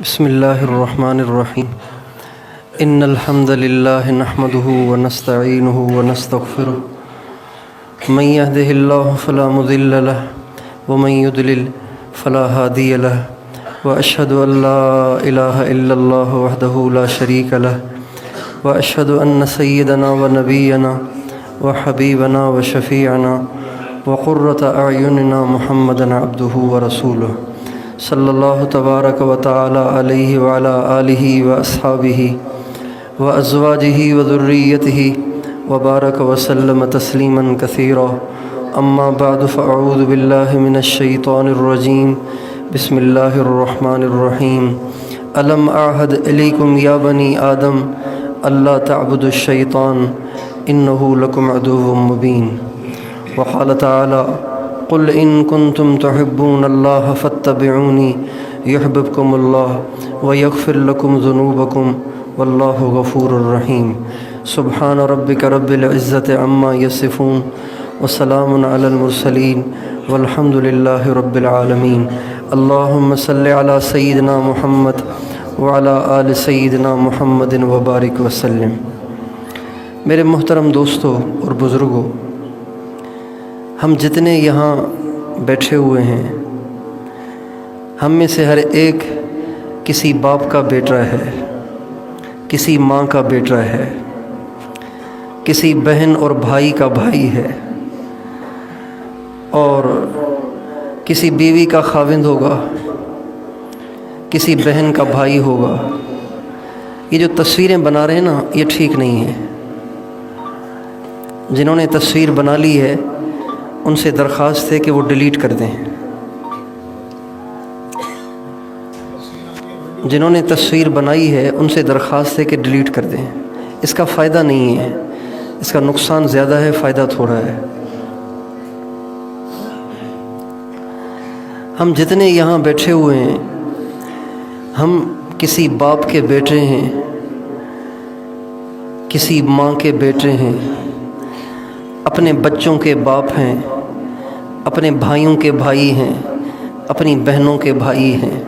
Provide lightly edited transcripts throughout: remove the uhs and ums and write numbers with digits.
بسم اللہ الرحمن الرحیم ان الحمد للہ نحمده ونستعینه ونستغفره من يهده الله فلا مضل له ومن يضلل فلا هادي له واشهد ان لا اله الا الله وحده لا شريك له واشهد ان سيدنا ونبينا وحبيبنا وشفيعنا وقرة اعیننا محمدا عبده ورسوله صلی اللہ تبارک و تعالی علیہ وعلی آلہ واصحابہ وازواجہ وذریتہ وبارک وسلم تسلیما کثیرا اما بعد فاعوذ باللہ من الشیطان الرجیم بسم اللہ الرحمن الرحیم الم اعہد الیکم یا بنی آدم اللہ تعبدوا الشیطان انہ لکم عدو مبین وقال تعالی قل ان کنتم تحبون اللہ فاتبعونی یحببکم اللہ ویغفر لکم ذنوبکم واللہ غفور الرحیم سبحان ربک رب العزت عما یصفون وسلام علی المرسلین والحمد للہ رب العالمین اللہم صلی علی سیدنا محمد وعلی آل سیدنا محمد وبارک وسلم۔ میرے محترم دوستو اور بزرگوں، ہم جتنے یہاں بیٹھے ہوئے ہیں، ہم میں سے ہر ایک کسی باپ کا بیٹا ہے، کسی ماں کا بیٹا ہے، کسی بہن اور بھائی کا بھائی ہے، اور کسی بیوی کا خاوند ہوگا، کسی بہن کا بھائی ہوگا۔ یہ جو تصویریں بنا رہے ہیں نا، یہ ٹھیک نہیں ہے۔ جنہوں نے تصویر بنا لی ہے ان سے درخواست ہے کہ وہ ڈیلیٹ کر دیں۔ جنہوں نے تصویر بنائی ہے ان سے درخواست ہے کہ ڈیلیٹ کر دیں۔ اس کا فائدہ نہیں ہے، اس کا نقصان زیادہ ہے، فائدہ تھوڑا ہے۔ ہم جتنے یہاں بیٹھے ہوئے ہیں، ہم کسی باپ کے بیٹے ہیں، کسی ماں کے بیٹے ہیں، اپنے بچوں کے باپ ہیں، اپنے بھائیوں کے بھائی ہیں، اپنی بہنوں کے بھائی ہیں،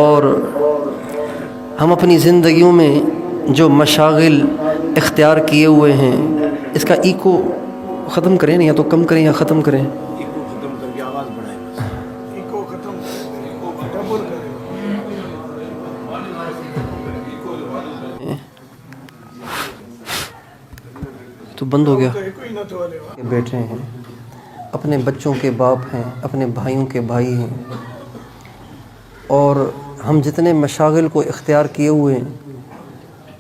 اور ہم اپنی زندگیوں میں جو مشاغل اختیار کیے ہوئے ہیں، اس کا ایکو ختم کریں، یا تو کم کریں یا ختم کریں۔ ایکو ختم کر کے آواز بڑھائیں، ایکو ختم کر ڈبل کریں۔ تو بند ہو گیا۔ بیٹھے ہیں، اپنے بچوں کے باپ ہیں، اپنے بھائیوں کے بھائی ہیں، اور ہم جتنے مشاغل کو اختیار کیے ہوئے ہیں،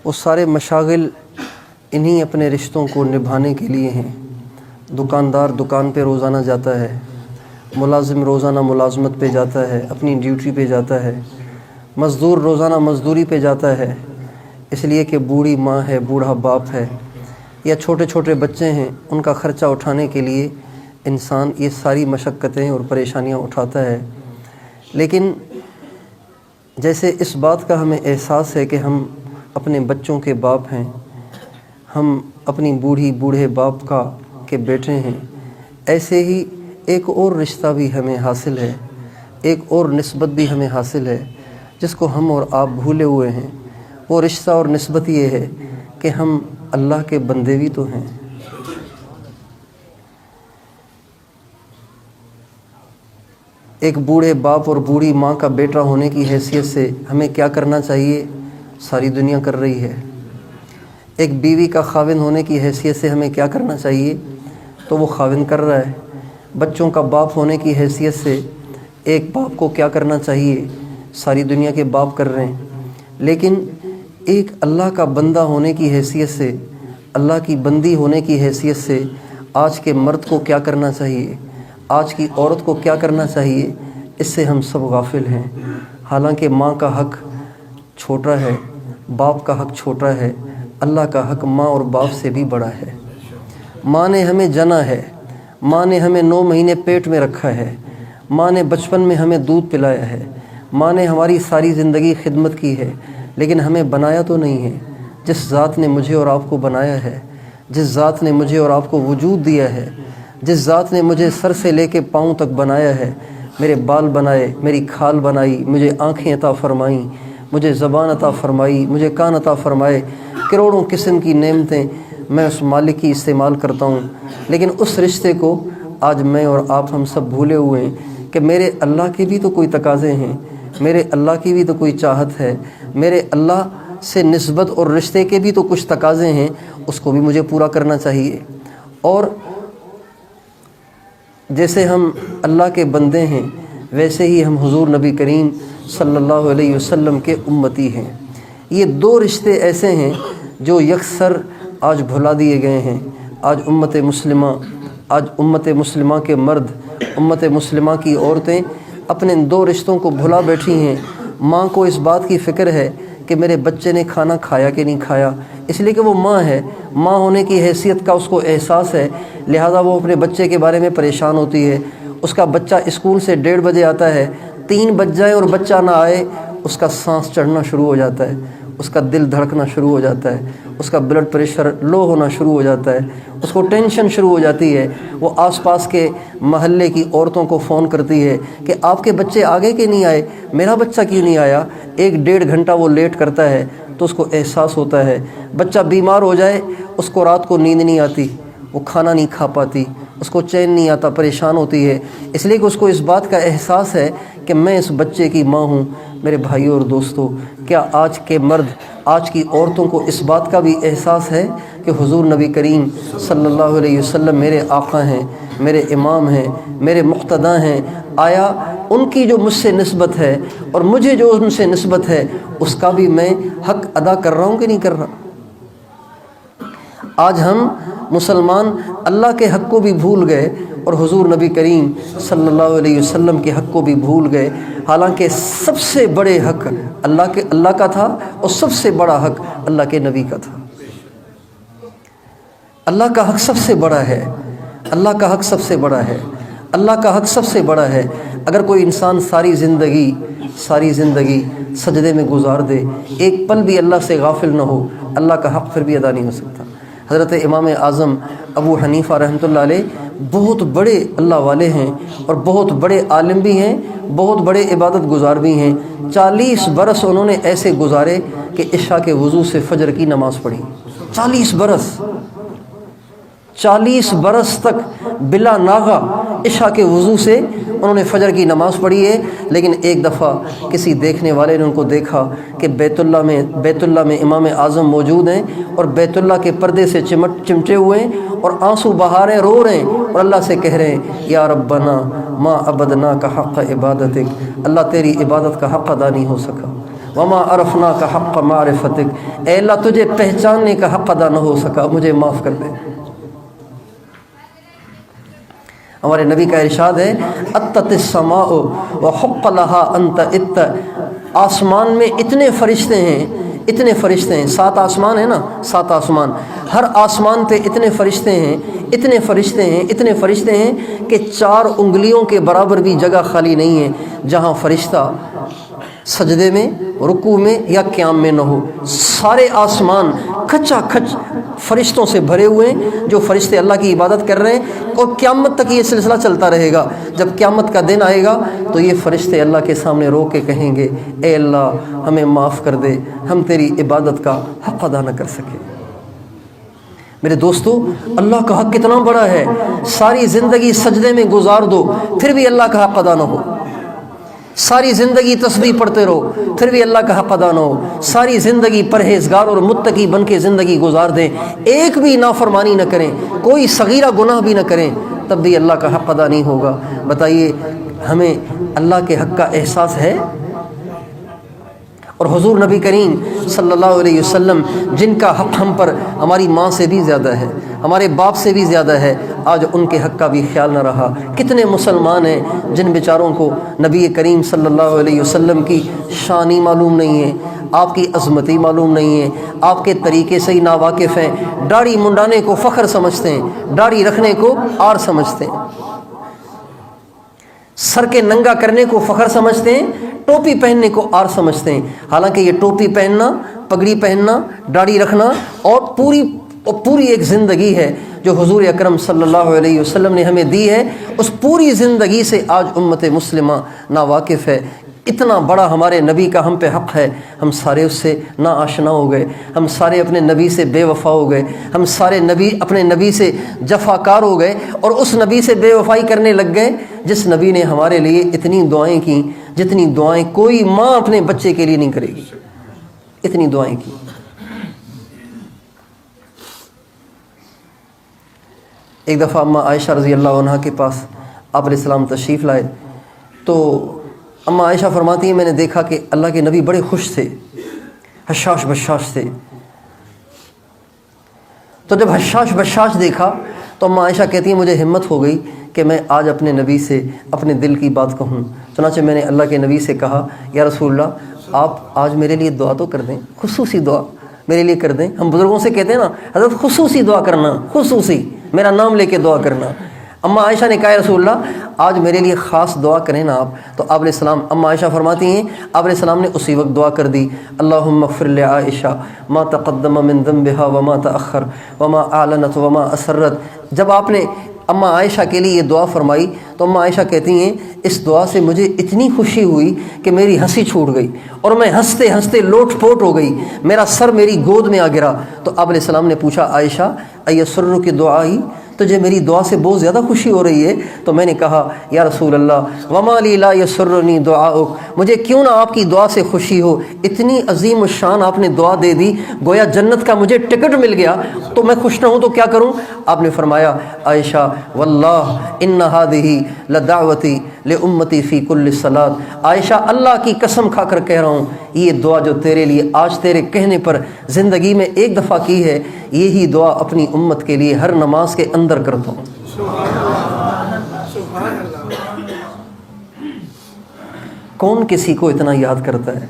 وہ سارے مشاغل انہی اپنے رشتوں کو نبھانے کے لیے ہیں۔ دکاندار دکان پہ روزانہ جاتا ہے، ملازم روزانہ ملازمت پہ جاتا ہے، اپنی ڈیوٹی پہ جاتا ہے، مزدور روزانہ مزدوری پہ جاتا ہے، اس لیے کہ بوڑھی ماں ہے، بوڑھا باپ ہے، یا چھوٹے چھوٹے بچے ہیں، ان کا خرچہ اٹھانے کے لیے انسان یہ ساری مشقتیں اور پریشانیاں اٹھاتا ہے۔ لیکن جیسے اس بات کا ہمیں احساس ہے کہ ہم اپنے بچوں کے باپ ہیں، ہم اپنی بوڑھے باپ کے بیٹے ہیں، ایسے ہی ایک اور رشتہ بھی ہمیں حاصل ہے، ایک اور نسبت بھی ہمیں حاصل ہے، جس کو ہم اور آپ بھولے ہوئے ہیں۔ وہ رشتہ اور نسبت یہ ہے کہ ہم اللہ کے بندے بھی تو ہیں۔ ایک بوڑھے باپ اور بوڑھی ماں کا بیٹا ہونے کی حیثیت سے ہمیں کیا کرنا چاہیے؟ ساری دنیا کر رہی ہے۔ ایک بیوی کا خاوند ہونے کی حیثیت سے ہمیں کیا کرنا چاہیے؟ تو وہ خاوند کر رہا ہے۔ بچوں کا باپ ہونے کی حیثیت سے ایک باپ کو کیا کرنا چاہیے؟ ساری دنیا کے باپ کر رہے ہیں۔ لیکن ایک اللہ کا بندہ ہونے کی حیثیت سے، اللہ کی بندی ہونے کی حیثیت سے آج کے مرد کو کیا کرنا چاہیے؟ آج کی عورت کو کیا کرنا چاہیے؟ اس سے ہم سب غافل ہیں۔ حالانکہ ماں کا حق چھوٹا ہے، باپ کا حق چھوٹا ہے، اللہ کا حق ماں اور باپ سے بھی بڑا ہے۔ ماں نے ہمیں جنا ہے، ماں نے ہمیں 9 مہینے پیٹ میں رکھا ہے، ماں نے بچپن میں ہمیں دودھ پلایا ہے، ماں نے ہماری ساری زندگی خدمت کی ہے، لیکن ہمیں بنایا تو نہیں ہے۔ جس ذات نے مجھے اور آپ کو بنایا ہے، جس ذات نے مجھے اور آپ کو وجود دیا ہے، جس ذات نے مجھے سر سے لے کے پاؤں تک بنایا ہے، میرے بال بنائے، میری کھال بنائی، مجھے آنکھیں عطا فرمائیں، مجھے زبان عطا فرمائی، مجھے کان عطا فرمائے، کروڑوں قسم کی نعمتیں میں اس مالک کی استعمال کرتا ہوں، لیکن اس رشتے کو آج میں اور آپ ہم سب بھولے ہوئے ہیں کہ میرے اللہ کے بھی تو کوئی تقاضے ہیں، میرے اللہ کی بھی تو کوئی چاہت ہے، میرے اللہ سے نسبت اور رشتے کے بھی تو کچھ تقاضے ہیں، اس کو بھی مجھے پورا کرنا چاہیے۔ اور جیسے ہم اللہ کے بندے ہیں ویسے ہی ہم حضور نبی کریم صلی اللہ علیہ وسلم کے امتی ہیں۔ یہ دو رشتے ایسے ہیں جو یکسر آج بھلا دیے گئے ہیں۔ آج امت مسلمہ کے مرد، امت مسلمہ کی عورتیں اپنے ان دو رشتوں کو بھلا بیٹھی ہیں۔ ماں کو اس بات کی فکر ہے کہ میرے بچے نے کھانا کھایا کہ نہیں کھایا، اس لیے کہ وہ ماں ہے، ماں ہونے کی حیثیت کا اس کو احساس ہے، لہٰذا وہ اپنے بچے کے بارے میں پریشان ہوتی ہے۔ اس کا بچہ اسکول سے 1:30 بجے آتا ہے، 3 بج جائے اور بچہ نہ آئے، اس کا سانس چڑھنا شروع ہو جاتا ہے، اس کا دل دھڑکنا شروع ہو جاتا ہے، اس کا بلڈ پریشر لو ہونا شروع ہو جاتا ہے، اس کو ٹینشن شروع ہو جاتی ہے۔ وہ آس پاس کے محلے کی عورتوں کو فون کرتی ہے کہ آپ کے بچے آگے کہ نہیں آئے، میرا بچہ کیوں نہیں آیا؟ 1-1.5 گھنٹہ وہ لیٹ کرتا ہے تو اس کو احساس ہوتا ہے۔ بچہ بیمار ہو جائے، اس کو رات کو نیند نہیں آتی، وہ کھانا نہیں کھا پاتی، اس کو چین نہیں آتا، پریشان ہوتی ہے، اس لیے کہ اس کو اس بات کا احساس ہے کہ میں اس بچے کی ماں ہوں۔ میرے بھائیوں اور دوستوں، کیا آج کے مرد، آج کی عورتوں کو اس بات کا بھی احساس ہے کہ حضور نبی کریم صلی اللہ علیہ وسلم میرے آقا ہیں، میرے امام ہیں، میرے مقتدیٰ ہیں؟ آیا ان کی جو مجھ سے نسبت ہے اور مجھے جو ان سے نسبت ہے اس کا بھی میں حق ادا کر رہا ہوں کہ نہیں کر رہا؟ آج ہم مسلمان اللہ کے حق کو بھی بھول گئے اور حضور نبی کریم صلی اللہ علیہ وسلم کے حق کو بھی بھول گئے، حالانکہ سب سے بڑے حق اللہ کا تھا اور سب سے بڑا حق اللہ کے نبی کا تھا۔ اللہ کا حق سب سے بڑا ہے، اللہ کا حق سب سے بڑا ہے، اللہ کا حق سب سے بڑا ہے۔ اگر کوئی انسان ساری زندگی سجدے میں گزار دے، ایک پل بھی اللہ سے غافل نہ ہو، اللہ کا حق پھر بھی ادا نہیں ہو سکتا۔ حضرت امام اعظم ابو حنیفہ رحمۃ اللہ علیہ بہت بڑے اللہ والے ہیں اور بہت بڑے عالم بھی ہیں، بہت بڑے عبادت گزار بھی ہیں۔ 40 برس انہوں نے ایسے گزارے کہ عشاء کے وضو سے فجر کی نماز پڑھی۔ 40 برس تک بلا ناغہ عشاء کے وضو سے انہوں نے فجر کی نماز پڑھی ہے۔ لیکن ایک دفعہ کسی دیکھنے والے نے ان کو دیکھا کہ بیت اللہ میں امام اعظم موجود ہیں اور بیت اللہ کے پردے سے چمٹے ہوئے ہیں اور آنسو بہا رہے ہیں، رو رہے ہیں اور اللہ سے کہہ رہے ہیں یا ربنا ما عبدنا کا حق عبادتک، اللہ تیری عبادت کا حق ادا نہیں ہو سکا، وما عرفنا کا حق معرفتک، اے اللہ تجھے پہچاننے کا حق ادا نہ ہو سکا، مجھے معاف کر دے۔ ہمارے نبی کا ارشاد ہے اتت السماء وحق لها ان تئت، آسمان میں اتنے فرشتے ہیں، 7 آسمان ہیں نا، 7 آسمان، ہر آسمان پہ اتنے فرشتے ہیں کہ 4 انگلیوں کے برابر بھی جگہ خالی نہیں ہے جہاں فرشتہ سجدے میں، رکوع میں یا قیام میں نہ ہو۔ سارے آسمان کھچا کھچ فرشتوں سے بھرے ہوئے ہیں جو فرشتے اللہ کی عبادت کر رہے ہیں، اور قیامت تک یہ سلسلہ چلتا رہے گا۔ جب قیامت کا دن آئے گا تو یہ فرشتے اللہ کے سامنے رو کے کہیں گے اے اللہ ہمیں معاف کر دے، ہم تیری عبادت کا حق ادا نہ کر سکے۔ میرے دوستو، اللہ کا حق کتنا بڑا ہے، ساری زندگی سجدے میں گزار دو پھر بھی اللہ کا حق ادا نہ ہو، ساری زندگی تسبیح پڑھتے رہو پھر بھی اللہ کا حق ادا نہ ہو، ساری زندگی پرہیزگار اور متقی بن کے زندگی گزار دیں، ایک بھی نافرمانی نہ کریں، کوئی صغیرہ گناہ بھی نہ کریں، تب بھی اللہ کا حق ادا نہیں ہوگا۔ بتائیے ہمیں اللہ کے حق کا احساس ہے؟ اور حضور نبی کریم صلی اللہ علیہ وسلم جن کا حق ہم پر ہماری ماں سے بھی زیادہ ہے، ہمارے باپ سے بھی زیادہ ہے، آج ان کے حق کا بھی خیال نہ رہا۔ کتنے مسلمان ہیں جن بیچاروں کو نبی کریم صلی اللہ علیہ وسلم کی شانی معلوم نہیں ہے، آپ کی عظمتی معلوم نہیں ہے، آپ کے طریقے سے ہی ناواقف ہیں، داڑھی منڈانے کو فخر سمجھتے ہیں، داڑھی رکھنے کو عار سمجھتے ہیں، سر کے ننگا کرنے کو فخر سمجھتے ہیں، ٹوپی پہننے کو عار سمجھتے ہیں۔ حالانکہ یہ ٹوپی پہننا، پگڑی پہننا، داڑھی رکھنا اور پوری اور پوری ایک زندگی ہے جو حضور اکرم صلی اللہ علیہ وسلم نے ہمیں دی ہے، اس پوری زندگی سے آج امت مسلمہ ناواقف ہے۔ اتنا بڑا ہمارے نبی کا ہم پہ حق ہے، ہم سارے اس سے نا آشنا ہو گئے، ہم سارے اپنے نبی سے بے وفا ہو گئے، ہم سارے اپنے نبی سے جفاکار ہو گئے، اور اس نبی سے بے وفائی کرنے لگ گئے جس نبی نے ہمارے لیے اتنی دعائیں کی جتنی دعائیں کوئی ماں اپنے بچے کے لیے نہیں کرے گی، اتنی دعائیں کی۔ ایک دفعہ اماں عائشہ رضی اللہ عنہ کے پاس آپ علیہ السلام تشریف لائے تو اماں عائشہ فرماتی ہیں میں نے دیکھا کہ اللہ کے نبی بڑے خوش تھے، حشاش بشاش تھے۔ تو جب حشاش بشاش دیکھا تو اماں عائشہ کہتی ہیں مجھے ہمت ہو گئی کہ میں آج اپنے نبی سے اپنے دل کی بات کہوں۔ چنانچہ میں نے اللہ کے نبی سے کہا یا رسول اللہ آپ آج میرے لیے دعا تو کر دیں، خصوصی دعا میرے لیے کر دیں۔ ہم بزرگوں سے کہتے ہیں نا حضرت خصوصی دعا کرنا، خصوصی میرا نام لے کے دعا کرنا۔ اماں عائشہ نے کہا یا رسول اللہ آج میرے لیے خاص دعا کریں نا آپ۔ تو آپ علیہ السلام، اماں عائشہ فرماتی ہیں آپ علیہ السلام نے اسی وقت دعا کر دی، اللہم اغفر لعائشہ ما تقدم من ذنبها وما تأخر وما اعلنت وما اسرت۔ جب آپ نے اماں عائشہ کے لیے یہ دعا فرمائی تو اماں عائشہ کہتی ہیں اس دعا سے مجھے اتنی خوشی ہوئی کہ میری ہنسی چھوٹ گئی اور میں ہنستے ہنستے لوٹ پوٹ ہو گئی، میرا سر میری گود میں آ گرا۔ تو آپ علیہ السلام نے پوچھا عائشہ ایسر کی دعا ہی، تجھے میری دعا سے بہت زیادہ خوشی ہو رہی ہے؟ تو میں نے کہا یا رسول اللہ وما لی لا یسرنی دعاؤک، مجھے کیوں نہ آپ کی دعا سے خوشی ہو، اتنی عظیم الشان آپ نے دعا دے دی، گویا جنت کا مجھے ٹکٹ مل گیا، تو میں خوش نہ ہوں تو کیا کروں؟ آپ نے فرمایا عائشہ واللہ ان ہذہ لدعوتی لامتی فی کل صلاۃ، عائشہ اللہ کی قسم کھا کر کہہ رہا ہوں یہ دعا جو تیرے لیے آج تیرے کہنے پر زندگی میں ایک دفعہ کی ہے، یہی دعا اپنی امت کے لیے ہر نماز کے اندر کرتا ہوں۔ کون کسی کو اتنا یاد کرتا ہے؟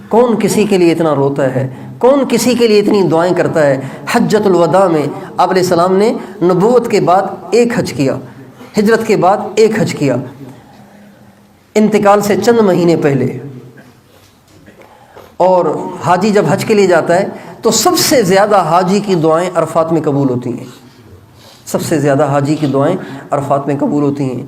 کون کسی کے لیے اتنا روتا ہے؟ کون کسی کے لیے اتنی دعائیں کرتا ہے؟ حجۃ الوداع میں آپ علیہ السلام نے نبوت کے بعد ایک حج کیا، ہجرت کے بعد ایک حج کیا، انتقال سے چند مہینے پہلے۔ اور حاجی جب حج کے لیے جاتا ہے تو سب سے زیادہ حاجی کی دعائیں عرفات میں قبول ہوتی ہیں، سب سے زیادہ حاجی کی دعائیں عرفات میں قبول ہوتی ہیں۔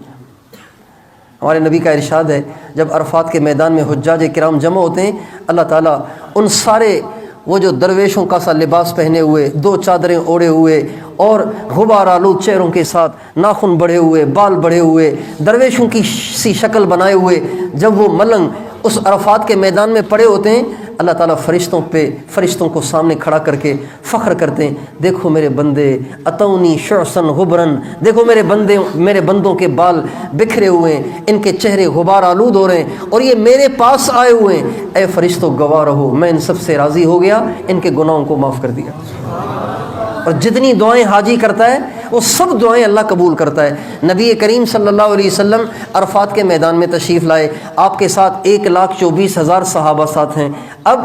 ہمارے نبی کا ارشاد ہے جب عرفات کے میدان میں حجاج کرام جمع ہوتے ہیں اللہ تعالیٰ ان سارے وہ جو درویشوں کا سا لباس پہنے ہوئے، دو چادریں اوڑھے ہوئے اور غبار آلود چہروں کے ساتھ، ناخن بڑھے ہوئے، بال بڑھے ہوئے، درویشوں کی سی شکل بنائے ہوئے، جب وہ ملنگ اس عرفات کے میدان میں پڑے ہوتے ہیں اللہ تعالیٰ فرشتوں کو سامنے کھڑا کر کے فخر کرتے ہیں، دیکھو میرے بندے اتونی شعثن غبرن، دیکھو میرے بندوں کے بال بکھرے ہوئے ہیں، ان کے چہرے غبار آلود ہو رہے ہیں اور یہ میرے پاس آئے ہوئے ہیں، اے فرشتوں گواہ رہو میں ان سب سے راضی ہو گیا، ان کے گناہوں کو معاف کر دیا۔ اور جتنی دعائیں حاجی کرتا ہے وہ سب دعائیں اللہ قبول کرتا ہے۔ نبی کریم صلی اللہ علیہ وسلم عرفات کے میدان میں تشریف لائے، آپ کے ساتھ 1,24,000 صحابہ ساتھ ہیں۔ اب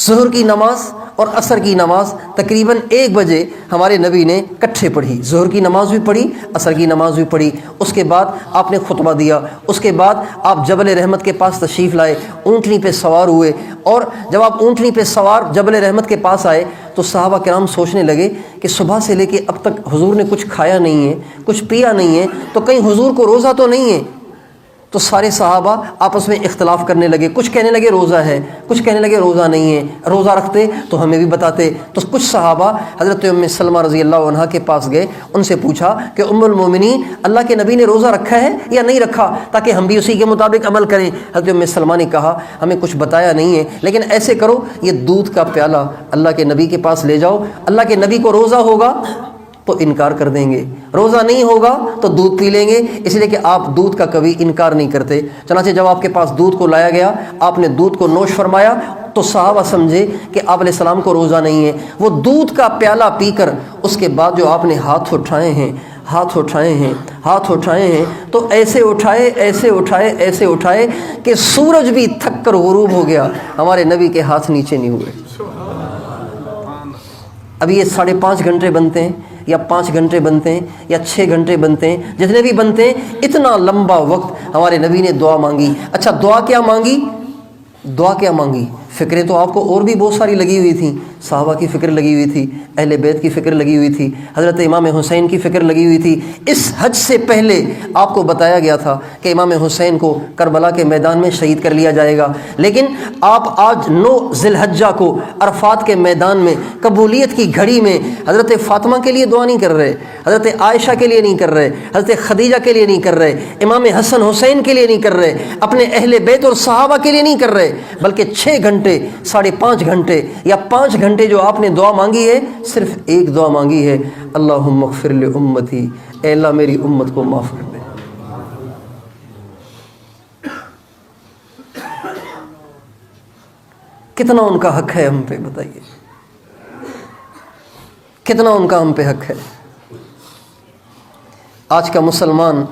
ظہر کی نماز اور عصر کی نماز تقریباً 1 بجے ہمارے نبی نے کٹھے پڑھی، ظہر کی نماز بھی پڑھی، عصر کی نماز بھی پڑھی، اس کے بعد آپ نے خطبہ دیا، اس کے بعد آپ جبل رحمت کے پاس تشریف لائے، اونٹنی پہ سوار ہوئے، اور جب آپ اونٹنی پہ سوار جبل رحمت کے پاس آئے تو صحابہ کرام سوچنے لگے کہ صبح سے لے کے اب تک حضور نے کچھ کھایا نہیں ہے، کچھ پیا نہیں ہے، تو کہیں حضور کو روزہ تو نہیں ہے؟ تو سارے صحابہ آپس میں اختلاف کرنے لگے، کچھ کہنے لگے روزہ ہے، کچھ کہنے لگے روزہ نہیں ہے، روزہ رکھتے تو ہمیں بھی بتاتے۔ تو کچھ صحابہ حضرت ام سلمہ رضی اللہ عنہا کے پاس گئے، ان سے پوچھا کہ ام المومنین اللہ کے نبی نے روزہ رکھا ہے یا نہیں رکھا تاکہ ہم بھی اسی کے مطابق عمل کریں۔ حضرت ام سلمہ نے کہا ہمیں کچھ بتایا نہیں ہے، لیکن ایسے کرو یہ دودھ کا پیالہ اللہ کے نبی کے پاس لے جاؤ، اللہ کے نبی کو روزہ ہوگا تو انکار کر دیں گے، روزہ نہیں ہوگا تو دودھ پی لیں گے، اس لیے کہ آپ دودھ کا کبھی انکار نہیں کرتے۔ چنانچہ جب آپ کے پاس دودھ کو لایا گیا، آپ نے دودھ کو نوش فرمایا تو صحابہ سمجھے کہ آپ علیہ السلام کو روزہ نہیں ہے۔ وہ دودھ کا پیالہ پی کر اس کے بعد جو آپ نے ہاتھ اٹھائے ہیں تو ایسے اٹھائے کہ سورج بھی تھک کر غروب ہو گیا، ہمارے نبی کے ہاتھ نیچے نہیں ہوئے۔ ابھی یہ 5.5 گھنٹے بنتے ہیں یا 5 گھنٹے بنتے ہیں یا 6 گھنٹے بنتے ہیں، جتنے بھی بنتے ہیں، اتنا لمبا وقت ہمارے نبی نے دعا مانگی۔ اچھا دعا کیا مانگی؟ فکریں تو آپ کو اور بھی بہت ساری لگی ہوئی تھیں، صحابہ کی فکر لگی ہوئی تھی، اہل بیت کی فکر لگی ہوئی تھی، حضرت امام حسین کی فکر لگی ہوئی تھی۔ اس حج سے پہلے آپ کو بتایا گیا تھا کہ امام حسین کو کربلا کے میدان میں شہید کر لیا جائے گا، لیکن آپ آج 9 ذی الحجہ کو عرفات کے میدان میں قبولیت کی گھڑی میں حضرت فاطمہ کے لیے دعا نہیں کر رہے، حضرت عائشہ کے لیے نہیں کر رہے، حضرت خدیجہ کے لیے نہیں کر رہے، امام حسن حسین کے لیے نہیں کر رہے، اپنے اہل بیت اور صحابہ کے لیے نہیں کر رہے، بلکہ 6 گھنٹے 5.5 گھنٹے یا 5 گھنٹے جو آپ نے دعا مانگی ہے، صرف ایک دعا مانگی ہے، اللہم اغفر لامتی، اے اللہ میری امت کو معاف کر دے۔ کتنا ان کا حق ہے ہم پہ، بتائیے کتنا ان کا ہم پہ حق ہے۔ آج کا مسلمان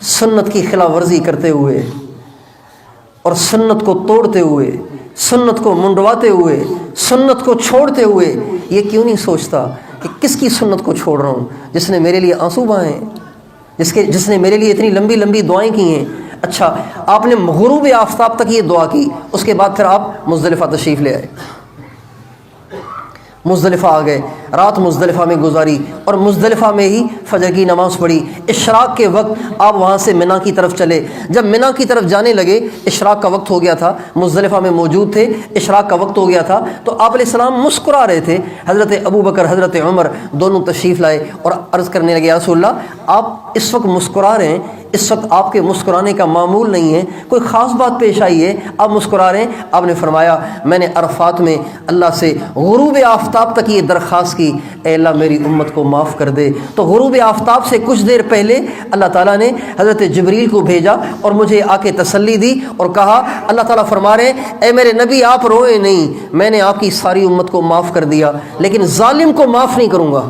سنت کی خلاف ورزی کرتے ہوئے اور سنت کو توڑتے ہوئے، سنت کو منڈواتے ہوئے، سنت کو چھوڑتے ہوئے یہ کیوں نہیں سوچتا کہ کس کی سنت کو چھوڑ رہا ہوں؟ جس نے میرے لیے آنسو بہائے ہیں، جس نے میرے لیے اتنی لمبی لمبی دعائیں کی ہیں۔ اچھا، آپ نے غروب آفتاب تک یہ دعا کی، اس کے بعد پھر آپ مزدلفہ تشریف لے آئے، مزدلفہ آ گئے، رات مزدلفہ میں گزاری اور مزدلفہ میں ہی فجر کی نماز پڑھی۔ اشراق کے وقت آپ وہاں سے منا کی طرف چلے، جب منا کی طرف جانے لگے اشراق کا وقت ہو گیا تھا، مزدلفہ میں موجود تھے، اشراق کا وقت ہو گیا تھا، تو آپ علیہ السلام مسکرا رہے تھے۔ حضرت ابو بکر حضرت عمر دونوں تشریف لائے اور عرض کرنے لگے، یا رسول اللہ آپ اس وقت مسکرا رہے ہیں، اس وقت آپ کے مسکرانے کا معمول نہیں ہے، کوئی خاص بات پیش آئی ہے آپ مسکرا رہے ہیں؟ آپ نے فرمایا میں نے عرفات میں اللہ سے غروب آفتاب تک یہ درخواست کی، اے اللہ میری امت کو معاف کر دے۔ تو غروب آفتاب سے کچھ دیر پہلے اللہ تعالیٰ نے حضرت جبریل کو بھیجا اور مجھے آ کے تسلی دی اور کہا، اللہ تعالیٰ فرما رہے ہیں اے میرے نبی آپ روئے نہیں، میں نے آپ کی ساری امت کو معاف کر دیا، لیکن ظالم کو معاف نہیں کروں گا،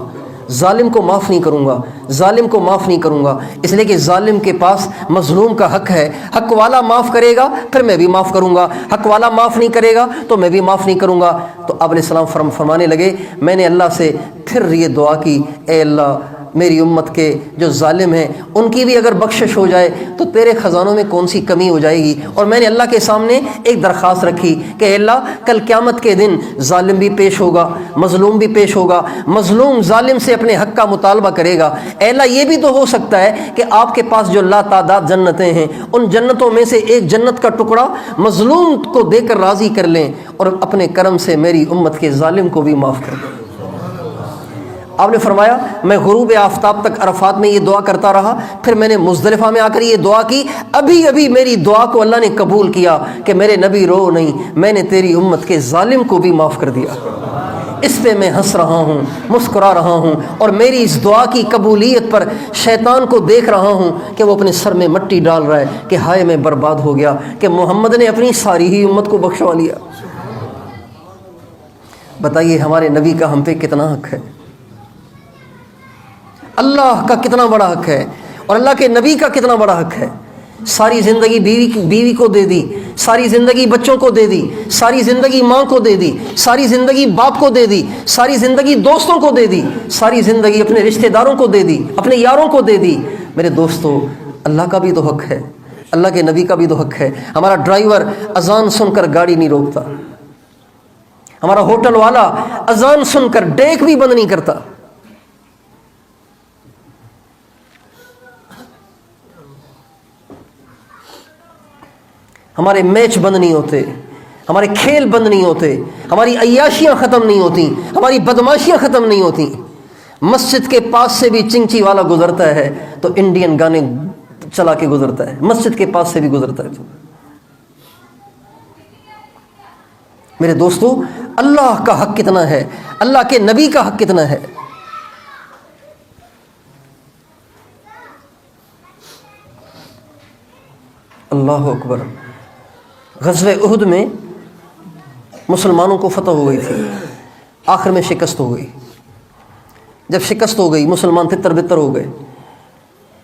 ظالم کو معاف نہیں کروں گا، ظالم کو معاف نہیں کروں گا، اس لیے کہ ظالم کے پاس مظلوم کا حق ہے۔ حق والا معاف کرے گا پھر میں بھی معاف کروں گا، حق والا معاف نہیں کرے گا تو میں بھی معاف نہیں کروں گا۔ تو آپ علیہ السلام فرمانے لگے، میں نے اللہ سے پھر یہ دعا کی، اے اللہ میری امت کے جو ظالم ہیں ان کی بھی اگر بخشش ہو جائے تو تیرے خزانوں میں کون سی کمی ہو جائے گی۔ اور میں نے اللہ کے سامنے ایک درخواست رکھی کہ اے اللہ کل قیامت کے دن ظالم بھی پیش ہوگا، مظلوم بھی پیش ہوگا، مظلوم ظالم سے اپنے حق کا مطالبہ کرے گا، اے اللہ یہ بھی تو ہو سکتا ہے کہ آپ کے پاس جو لا تعداد جنتیں ہیں ان جنتوں میں سے ایک جنت کا ٹکڑا مظلوم کو دے کر راضی کر لیں اور اپنے کرم سے میری امت کے ظالم کو بھی معاف کر دیں۔ آپ نے فرمایا میں غروب آفتاب تک عرفات میں یہ دعا کرتا رہا، پھر میں نے مزدلفہ میں آ کر یہ دعا کی، ابھی میری دعا کو اللہ نے قبول کیا کہ میرے نبی رو نہیں، میں نے تیری امت کے ظالم کو بھی معاف کر دیا۔ اس پہ میں ہنس رہا ہوں، مسکرا رہا ہوں، اور میری اس دعا کی قبولیت پر شیطان کو دیکھ رہا ہوں کہ وہ اپنے سر میں مٹی ڈال رہا ہے کہ ہائے میں برباد ہو گیا کہ محمد نے اپنی ساری ہی امت کو بخشوا لیا۔ بتائیے ہمارے نبی کا ہم پہ کتنا حق ہے، اللہ کا کتنا بڑا حق ہے اور اللہ کے نبی کا کتنا بڑا حق ہے۔ ساری زندگی بیوی کو دے دی، ساری زندگی بچوں کو دے دی، ساری زندگی ماں کو دے دی، ساری زندگی باپ کو دے دی، ساری زندگی دوستوں کو دے دی، ساری زندگی اپنے رشتہ داروں کو دے دی، اپنے یاروں کو دے دی۔ میرے دوستو اللہ کا بھی تو حق ہے، اللہ کے نبی کا بھی تو حق ہے۔ ہمارا ڈرائیور اذان سن کر گاڑی نہیں روکتا، ہمارا ہوٹل والا اذان سن کر ڈیک بھی بند نہیں کرتا، ہمارے میچ بند نہیں ہوتے، ہمارے کھیل بند نہیں ہوتے، ہماری عیاشیاں ختم نہیں ہوتی، ہماری بدماشیاں ختم نہیں ہوتی۔ مسجد کے پاس سے بھی چنچی والا گزرتا ہے تو انڈین گانے چلا کے گزرتا ہے، مسجد کے پاس سے بھی گزرتا ہے۔ میرے دوستو اللہ کا حق کتنا ہے، اللہ کے نبی کا حق کتنا ہے۔ اللہ اکبر۔ غزوہ احد میں مسلمانوں کو فتح ہو گئی تھی، آخر میں شکست ہو گئی۔ جب شکست ہو گئی مسلمان تتر بتر ہو گئے۔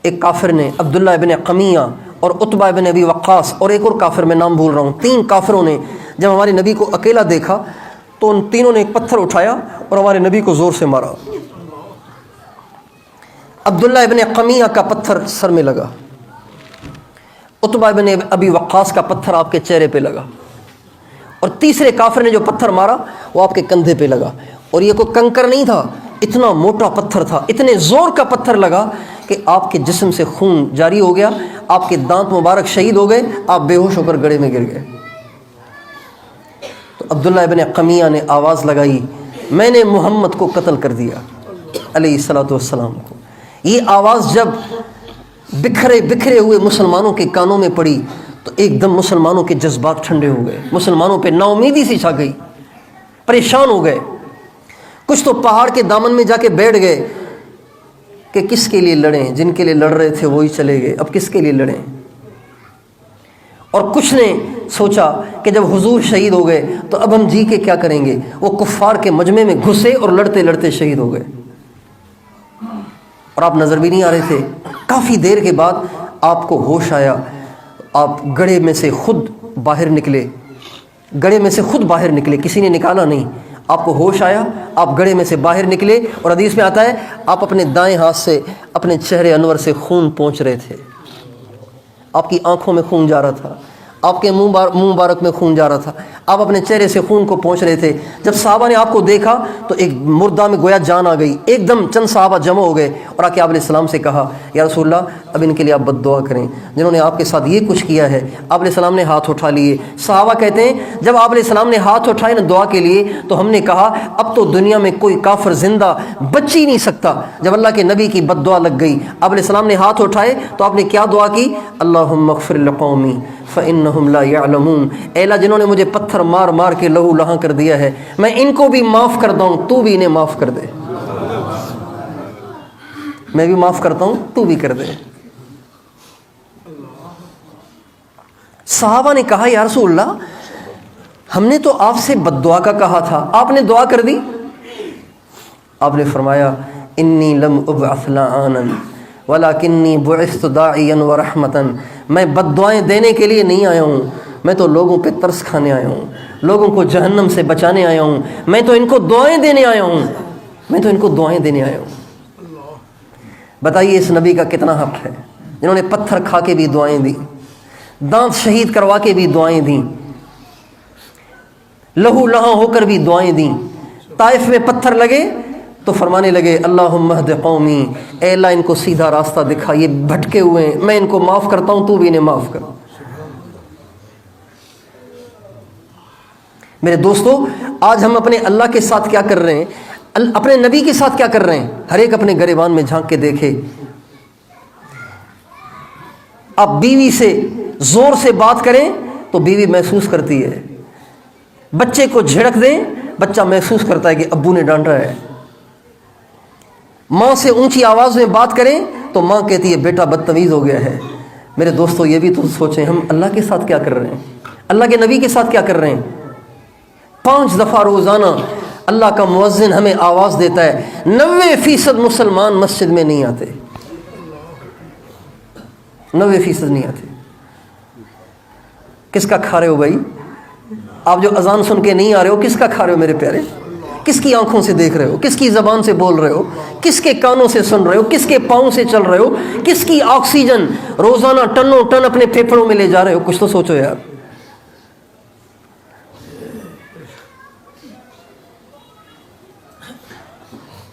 ایک کافر نے عبداللہ ابن قمیہ اور عتبہ ابن ابی وقاص اور ایک اور کافر میں نام بھول رہا ہوں، 3 کافروں نے جب ہمارے نبی کو اکیلا دیکھا تو ان تینوں نے ایک پتھر اٹھایا اور ہمارے نبی کو زور سے مارا۔ عبداللہ ابن قمیہ کا پتھر سر میں لگا، عتبہ ابن ابی وقاص کا پتھر آپ کے چہرے پہ لگا، اور تیسرے کافر نے جو پتھر مارا وہ آپ کے کندھے پہ لگا، اور یہ کوئی کنکر نہیں تھا، اتنا موٹا پتھر تھا، اتنے زور کا پتھر لگا کہ آپ کے جسم سے خون جاری ہو گیا، آپ کے دانت مبارک شہید ہو گئے، آپ بے ہوش ہو کر گڑھے میں گر گئے۔ تو عبداللہ ابن قمیہ نے آواز لگائی، میں نے محمد کو قتل کر دیا علیہ الصلوۃ والسلام کو۔ یہ آواز جب بکھرے ہوئے مسلمانوں کے کانوں میں پڑی تو ایک دم مسلمانوں کے جذبات ٹھنڈے ہو گئے، مسلمانوں پہ نا امیدی سی چھا گئی، پریشان ہو گئے۔ کچھ تو پہاڑ کے دامن میں جا کے بیٹھ گئے کہ کس کے لیے لڑیں، جن کے لیے لڑ رہے تھے وہی چلے گئے، اب کس کے لیے لڑیں۔ اور کچھ نے سوچا کہ جب حضور شہید ہو گئے تو اب ہم جی کے کیا کریں گے، وہ کفار کے مجمع میں گھسے اور لڑتے لڑتے شہید ہو گئے، اور آپ نظر بھی نہیں آ رہے تھے۔ کافی دیر کے بعد آپ کو ہوش آیا، آپ گڑھے میں سے خود باہر نکلے، گڑھے میں سے خود باہر نکلے، کسی نے نکالا نہیں۔ آپ کو ہوش آیا، آپ گڑھے میں سے باہر نکلے، اور حدیث میں آتا ہے آپ اپنے دائیں ہاتھ سے اپنے چہرے انور سے خون پونچھ رہے تھے، آپ کی آنکھوں میں خون جا رہا تھا، آپ کے منہ مبارک میں خون جا رہا تھا، آپ اپنے چہرے سے خون کو پونچھ رہے تھے۔ جب صحابہ نے آپ کو دیکھا تو ایک مردہ میں گویا جان آ گئی، ایک دم چند صحابہ جمع ہو گئے اور آ کے آپ علیہ السلام سے کہا یا رسول اللہ اب ان کے لیے آپ بد دعا کریں، جنہوں نے آپ کے ساتھ یہ کچھ کیا ہے۔ آپ علیہ السلام نے ہاتھ اٹھا لیے۔ صحابہ کہتے ہیں جب آپ علیہ السلام نے ہاتھ اٹھائے نا دعا کے لیے تو ہم نے کہا اب تو دنیا میں کوئی کافر زندہ بچ ہی نہیں سکتا۔ جب اللہ کے نبی کی بد دعا لگ گئی، آپ علیہ السلام نے ہاتھ اٹھائے تو آپ نے کیا دعا کی، اللہم اغفر لقومی فإنہم لا یعلمون، اے اللہ جنہوں نے مجھے پتھر مار مار کے لہو لہاں کر دیا ہے، میں ان کو بھی معاف کرتا ہوں، تو بھی انہیں معاف کر دے، میں بھی معاف کرتا ہوں تو بھی کر دے۔ صحابہ نے کہا یا رسول اللہ ہم نے تو آپ سے بد دعا کا کہا تھا، آپ نے دعا کر دی۔ آپ نے فرمایا انی لم ابعث لعانا ولکنی بعثت داعیا ورحمتا، میں بد دعائیں دینے کے لیے نہیں آیا ہوں، میں تو لوگوں پہ ترس کھانے آیا ہوں، لوگوں کو جہنم سے بچانے آیا ہوں، میں تو ان کو دعائیں دینے آیا ہوں، میں تو ان کو دعائیں دینے آیا ہوں۔ بتائیے اس نبی کا کتنا حق ہے، جنہوں نے پتھر کھا کے بھی دعائیں دی، دانت شہید کروا کے بھی دعائیں دیں، لہو لہاں ہو کر بھی دعائیں دیں۔ طائف میں پتھر لگے تو فرمانے لگے اللہم اہد قومی، اے اللہ ان کو سیدھا راستہ دکھا، یہ بھٹکے ہوئے ہیں، میں ان کو معاف کرتا ہوں تو بھی انہیں معاف کر۔ میرے دوستو آج ہم اپنے اللہ کے ساتھ کیا کر رہے ہیں، اپنے نبی کے ساتھ کیا کر رہے ہیں؟ ہر ایک اپنے گریبان میں جھانک کے دیکھے۔ آپ بیوی سے زور سے بات کریں تو بیوی محسوس کرتی ہے، بچے کو جھڑک دیں بچہ محسوس کرتا ہے کہ ابو نے ڈانٹا ہے، ماں سے اونچی آواز میں بات کریں تو ماں کہتی ہے بیٹا بدتمیز ہو گیا ہے۔ میرے دوستو یہ بھی تو سوچیں ہم اللہ کے ساتھ کیا کر رہے ہیں، اللہ کے نبی کے ساتھ کیا کر رہے ہیں۔ 5 دفعہ روزانہ اللہ کا مؤذن ہمیں آواز دیتا ہے، 90% مسلمان مسجد میں نہیں آتے، 90% نہیں آتے۔ کس کا کھا رہے ہو بھائی؟ آپ جو اذان سن کے نہیں آ رہے ہو کس کا کھا رہے ہو میرے پیارے؟ کس کی آنکھوں سے دیکھ رہے ہو، کس کی زبان سے بول رہے ہو، کس کے کانوں سے سن رہے ہو، کس کے پاؤں سے چل رہے ہو، کس کی آکسیجن روزانہ ٹنوں ٹن اپنے پھیپھڑوں میں لے جا رہے ہو؟ کچھ تو سوچو یار۔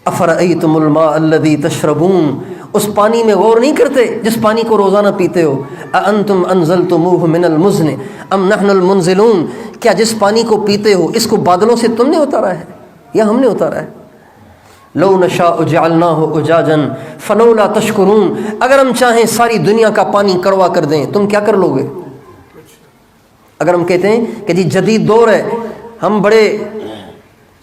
افرأیتم الماء الذی تشربون، اس پانی میں غور نہیں کرتے جس پانی کو روزانہ پیتے ہو۔ اانتم انزلتموہ من المزن ام نحن المنزلون، کیا جس پانی کو پیتے ہو اس کو بادلوں سے تم نے اتارا ہے یا ہم نے اتارا ہے؟ لو نشاء جعلناہ اجاجا فلولا تشکرون، اگر ہم چاہیں ساری دنیا کا پانی کڑوا کر دیں تم کیا کر لو گے؟ اگر ہم کہتے ہیں کہ جی جدید دور ہے، ہم بڑے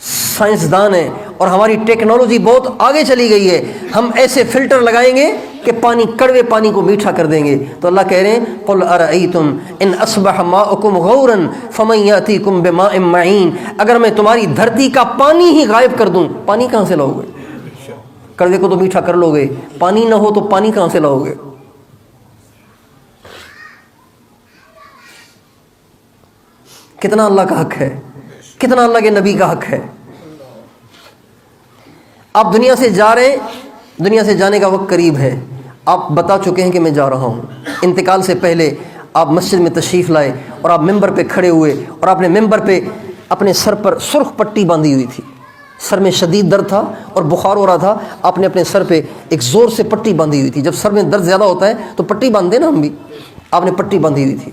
سائنسدان ہیں اور ہماری ٹیکنالوجی بہت آگے چلی گئی ہے، ہم ایسے فلٹر لگائیں گے کہ پانی کڑوے پانی کو میٹھا کر دیں گے، تو اللہ کہہ رہے ہیں قل ارأیتم ان اصبح ماؤکم غورا فمن یاتیکم بماء معین، اگر میں تمہاری دھرتی کا پانی ہی غائب کر دوں پانی کہاں سے لاؤ گے؟ کڑوے کو تو میٹھا کر لو گے، پانی نہ ہو تو پانی کہاں سے لاؤ گے؟ کتنا اللہ کا حق ہے، کتنا اللہ کے نبی کا حق ہے۔ آپ دنیا سے جا رہے ہیں، دنیا سے جانے کا وقت قریب ہے، آپ بتا چکے ہیں کہ میں جا رہا ہوں، انتقال سے پہلے آپ مسجد میں تشریف لائے اور آپ ممبر پہ کھڑے ہوئے اور آپ نے ممبر پہ اپنے سر پر سرخ پٹی باندھی ہوئی تھی، سر میں شدید درد تھا اور بخار ہو رہا تھا، آپ نے اپنے سر پہ ایک زور سے پٹی باندھی ہوئی تھی. جب سر میں درد زیادہ ہوتا ہے تو پٹی باندھ دیں نا ہم بھی، آپ نے پٹی باندھی ہوئی تھی،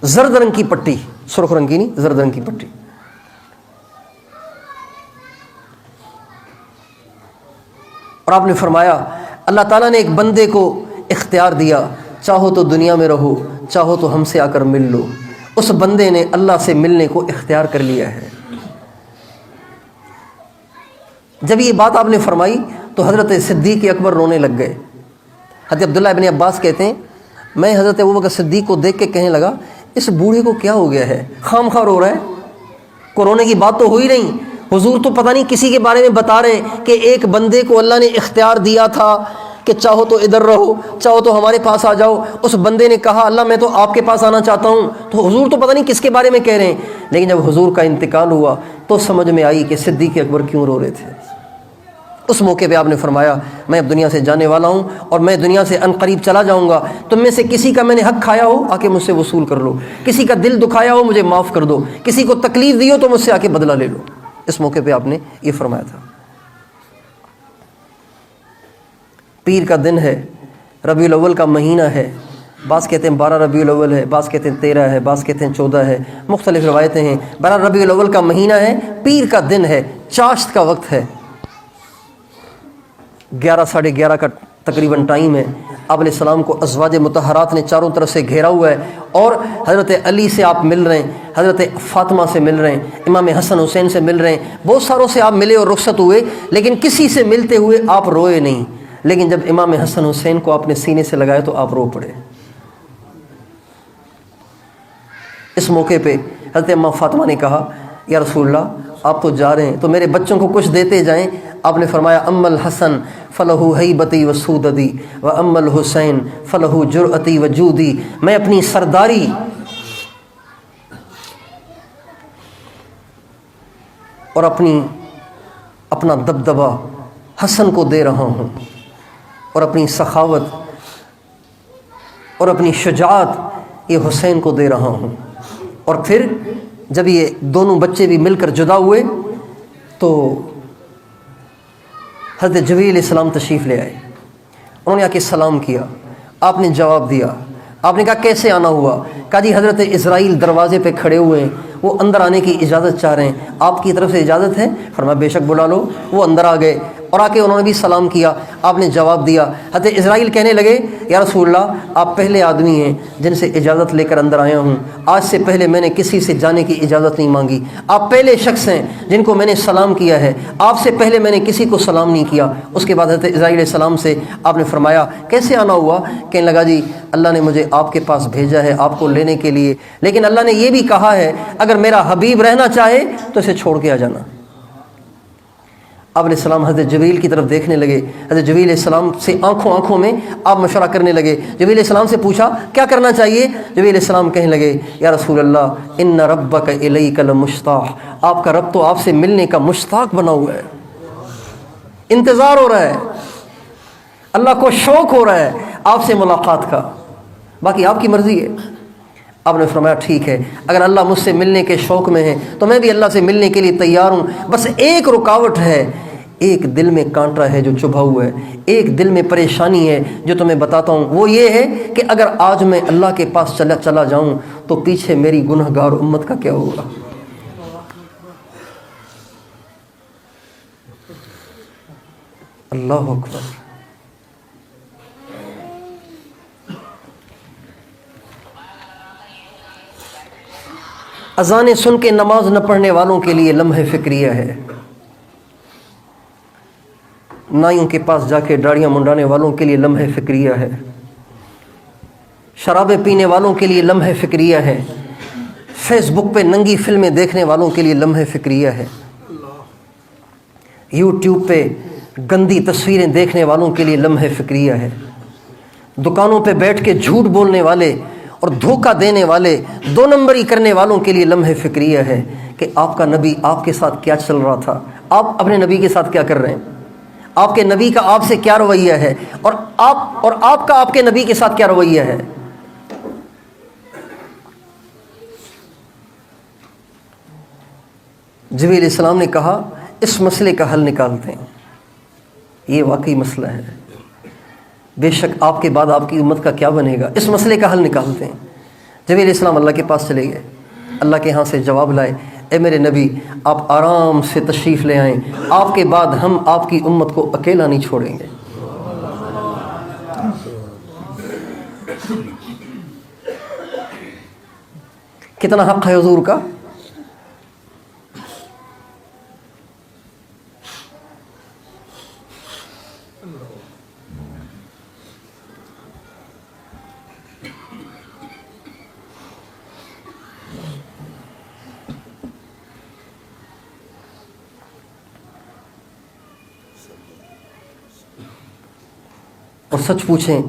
زرد رنگ کی پٹی، سرخ رنگ کی نہیں، زرد رنگ کی پٹی. اور آپ نے فرمایا اللہ تعالیٰ نے ایک بندے کو اختیار دیا، چاہو تو دنیا میں رہو، چاہو تو ہم سے آ کر مل لو. اس بندے نے اللہ سے ملنے کو اختیار کر لیا ہے. جب یہ بات آپ نے فرمائی تو حضرت صدیق اکبر رونے لگ گئے. حضرت عبداللہ ابن عباس کہتے ہیں میں حضرت ابوبکر صدیق کو دیکھ کے کہنے لگا اس بوڑھے کو کیا ہو گیا ہے، خام خواہ رو رہا ہے، کو رونے کی بات تو ہوئی نہیں. حضور تو پتہ نہیں کسی کے بارے میں بتا رہے ہیں کہ ایک بندے کو اللہ نے اختیار دیا تھا کہ چاہو تو ادھر رہو، چاہو تو ہمارے پاس آ جاؤ. اس بندے نے کہا اللہ میں تو آپ کے پاس آنا چاہتا ہوں. تو حضور تو پتہ نہیں کس کے بارے میں کہہ رہے ہیں. لیکن جب حضور کا انتقال ہوا تو سمجھ میں آئی کہ صدیق اکبر کیوں رو رہے تھے. اس موقع پہ آپ نے فرمایا میں اب دنیا سے جانے والا ہوں اور میں دنیا سے ان قریب چلا جاؤں گا. تم میں سے کسی کا میں نے حق کھایا ہو آ کے مجھ سے وصول کر لو، کسی کا دل دکھایا ہو مجھے معاف کر دو، کسی کو تکلیف دی ہو تو مجھ سے آ کے بدلہ لے لو. اس موقع پہ آپ نے یہ فرمایا تھا. پیر کا دن ہے، ربیع الاول کا مہینہ ہے، بعض کہتے ہیں 12 ربیع الاول ہے، بعض کہتے ہیں 13 ہے، بعض کہتے ہیں 14 ہے، مختلف روایتیں ہیں. 12 ربیع الاول کا مہینہ ہے، پیر کا دن ہے، چاشت کا وقت ہے، 11 ساڑھے 11 کا تقریباً ٹائم ہے. آپ علیہ السلام کو ازواج مطہرات نے چاروں طرف سے گھیرا ہوا ہے اور حضرت علی سے آپ مل رہے ہیں، حضرت فاطمہ سے مل رہے ہیں، امام حسن حسین سے مل رہے ہیں، بہت ساروں سے آپ ملے اور رخصت ہوئے، لیکن کسی سے ملتے ہوئے آپ روئے نہیں. لیکن جب امام حسن حسین کو آپ نے سینے سے لگایا تو آپ رو پڑے. اس موقع پہ حضرت اماں فاطمہ نے کہا یا رسول اللہ آپ تو جا رہے ہیں تو میرے بچوں کو کچھ دیتے جائیں. آپ نے فرمایا ام الحسن فلہ ہیبتی و سوددی و ام الحسین فلہ جرأتی و جودی. میں اپنی سرداری اور اپنا دبدبہ حسن کو دے رہا ہوں اور اپنی سخاوت اور اپنی شجاعت یہ حسین کو دے رہا ہوں. اور پھر جب یہ دونوں بچے بھی مل کر جدا ہوئے تو حضرت جبریل علیہ السلام تشریف لے آئے. انہوں نے آ کے سلام کیا، آپ نے جواب دیا. آپ نے کہا کیسے آنا ہوا؟ کہا جی حضرت اسرائیل دروازے پہ کھڑے ہوئے ہیں، وہ اندر آنے کی اجازت چاہ رہے ہیں، آپ کی طرف سے اجازت ہے؟ فرمایا بے شک بلا لو. وہ اندر آ گئے اور آ کے انہوں نے بھی سلام کیا، آپ نے جواب دیا. حضرت اسرائیل کہنے لگے یا رسول اللہ آپ پہلے آدمی ہیں جن سے اجازت لے کر اندر آیا ہوں، آج سے پہلے میں نے کسی سے جانے کی اجازت نہیں مانگی. آپ پہلے شخص ہیں جن کو میں نے سلام کیا ہے، آپ سے پہلے میں نے کسی کو سلام نہیں کیا. اس کے بعد حضرت اسرائیل علیہ السلام سے آپ نے فرمایا کیسے آنا ہوا؟ کہنے لگا جی اللہ نے مجھے آپ کے پاس بھیجا ہے آپ کو لینے کے لیے، لیکن اللہ نے یہ بھی کہا ہے اگر میرا حبیب رہنا چاہے تو اسے چھوڑ کے آ جانا. آپ علیہ السلام حضرت جبریل کی طرف دیکھنے لگے. حضرت جبریل علیہ السلام سے آنکھوں میں آپ مشورہ کرنے لگے. جبریل علیہ السلام سے پوچھا کیا کرنا چاہیے؟ جبریل علیہ السلام کہنے لگے یا رسول اللہ ان ربک الیک لمشتاق، آپ کا رب تو آپ سے ملنے کا مشتاق بنا ہوا ہے، انتظار ہو رہا ہے، اللہ کو شوق ہو رہا ہے آپ سے ملاقات کا، باقی آپ کی مرضی ہے. آپ نے فرمایا ٹھیک ہے، اگر اللہ مجھ سے ملنے کے شوق میں ہے تو میں بھی اللہ سے ملنے کے لیے تیار ہوں. بس ایک رکاوٹ ہے، ایک دل میں کانٹا ہے جو چبھا ہوا ہے، ایک دل میں پریشانی ہے جو تمہیں بتاتا ہوں. وہ یہ ہے کہ اگر آج میں اللہ کے پاس چلا جاؤں تو پیچھے میری گنہگار امت کا کیا ہوگا؟ اللہ اکبر. اذانیں سن کے نماز نہ پڑھنے والوں کے لیے لمحہ فکریہ ہے، نائیوں کے پاس جا کے داڑیاں منڈانے والوں کے لیے لمحہ فکریہ ہے، شرابیں پینے والوں کے لیے لمحہ فکریہ ہے، فیس بک پہ ننگی فلمیں دیکھنے والوں کے لیے لمحہ فکریہ ہے، یوٹیوب پہ گندی تصویریں دیکھنے والوں کے لیے لمحہ فکریہ ہے، دکانوں پہ بیٹھ کے جھوٹ بولنے والے اور دھوکہ دینے والے، 2 نمبری کرنے والوں کے لیے لمحہ فکریہ ہے کہ آپ کا نبی آپ کے ساتھ کیا چل رہا تھا، آپ اپنے نبی کے ساتھ کیا کر رہے ہیں، آپ کے نبی کا آپ سے کیا رویہ ہے، اور آپ کا آپ کے نبی کے ساتھ کیا رویہ ہے. جبریل علیہ السلام نے کہا اس مسئلے کا حل نکالتے ہیں، یہ واقعی مسئلہ ہے، بے شک آپ کے بعد آپ کی امت کا کیا بنے گا، اس مسئلے کا حل نکالتے ہیں۔ جبریل علیہ السلام اللہ کے پاس چلے گئے، اللہ کے ہاں سے جواب لائے، اے میرے نبی آپ آرام سے تشریف لے آئیں، آپ کے بعد ہم آپ کی امت کو اکیلا نہیں چھوڑیں گے۔ کتنا حق ہے حضور کا؟ اور سچ پوچھیں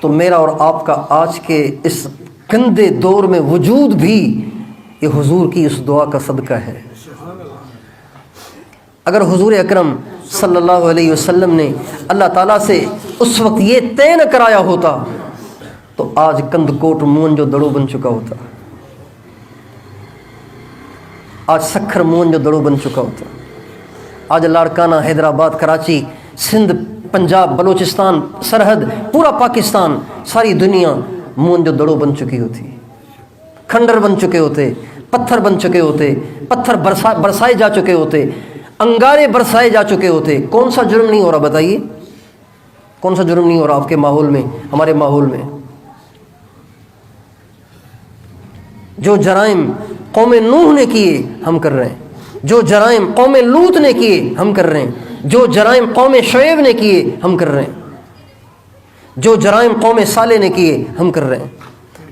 تو میرا اور آپ کا آج کے اس گندے دور میں وجود بھی یہ حضور کی اس دعا کا صدقہ ہے۔ اگر حضور اکرم صلی اللہ علیہ وسلم نے اللہ تعالیٰ سے اس وقت یہ طے نہ کرایا ہوتا تو آج کند کوٹ مونجو دڑو بن چکا ہوتا، آج سکھر مونجو دڑو بن چکا ہوتا، آج لاڑکانہ، حیدرآباد، کراچی، سندھ، پنجاب، بلوچستان، سرحد، پورا پاکستان، ساری دنیا مونجو دڑو بن چکی ہوتی، کھنڈر بن چکے ہوتے، پتھر بن چکے ہوتے، پتھر برسائے جا چکے ہوتے، انگارے برسائے جا چکے ہوتے۔ کون سا جرم نہیں ہو رہا بتائیے؟ کون سا جرم نہیں ہو رہا آپ کے ماحول میں، ہمارے ماحول میں؟ جو جرائم قوم نوح نے کیے ہم کر رہے ہیں، جو جرائم قوم لوط نے کیے ہم کر رہے ہیں، جو جرائم قوم شعیب نے کیے ہم کر رہے ہیں، جو جرائم قوم صالح نے کیے ہم کر رہے ہیں،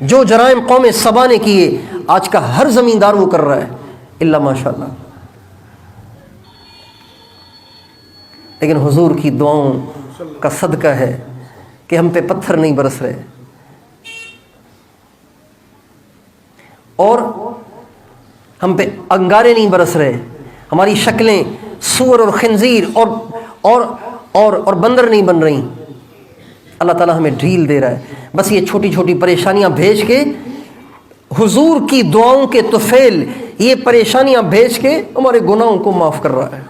جو جرائم قوم سبا نے کیے آج کا ہر زمیندار وہ کر رہا ہے الا ماشاءاللہ۔ لیکن حضور کی دعاؤں کا صدقہ ہے کہ ہم پہ پتھر نہیں برس رہے، اور ہم پہ انگارے نہیں برس رہے، ہماری شکلیں سور اور خنزیر اور بندر نہیں بن رہی۔ اللہ تعالیٰ ہمیں ڈھیل دے رہا ہے، بس یہ چھوٹی چھوٹی پریشانیاں بھیج کے، حضور کی دعاؤں کے طفیل یہ پریشانیاں بھیج کے ہمارے گناہوں کو معاف کر رہا ہے۔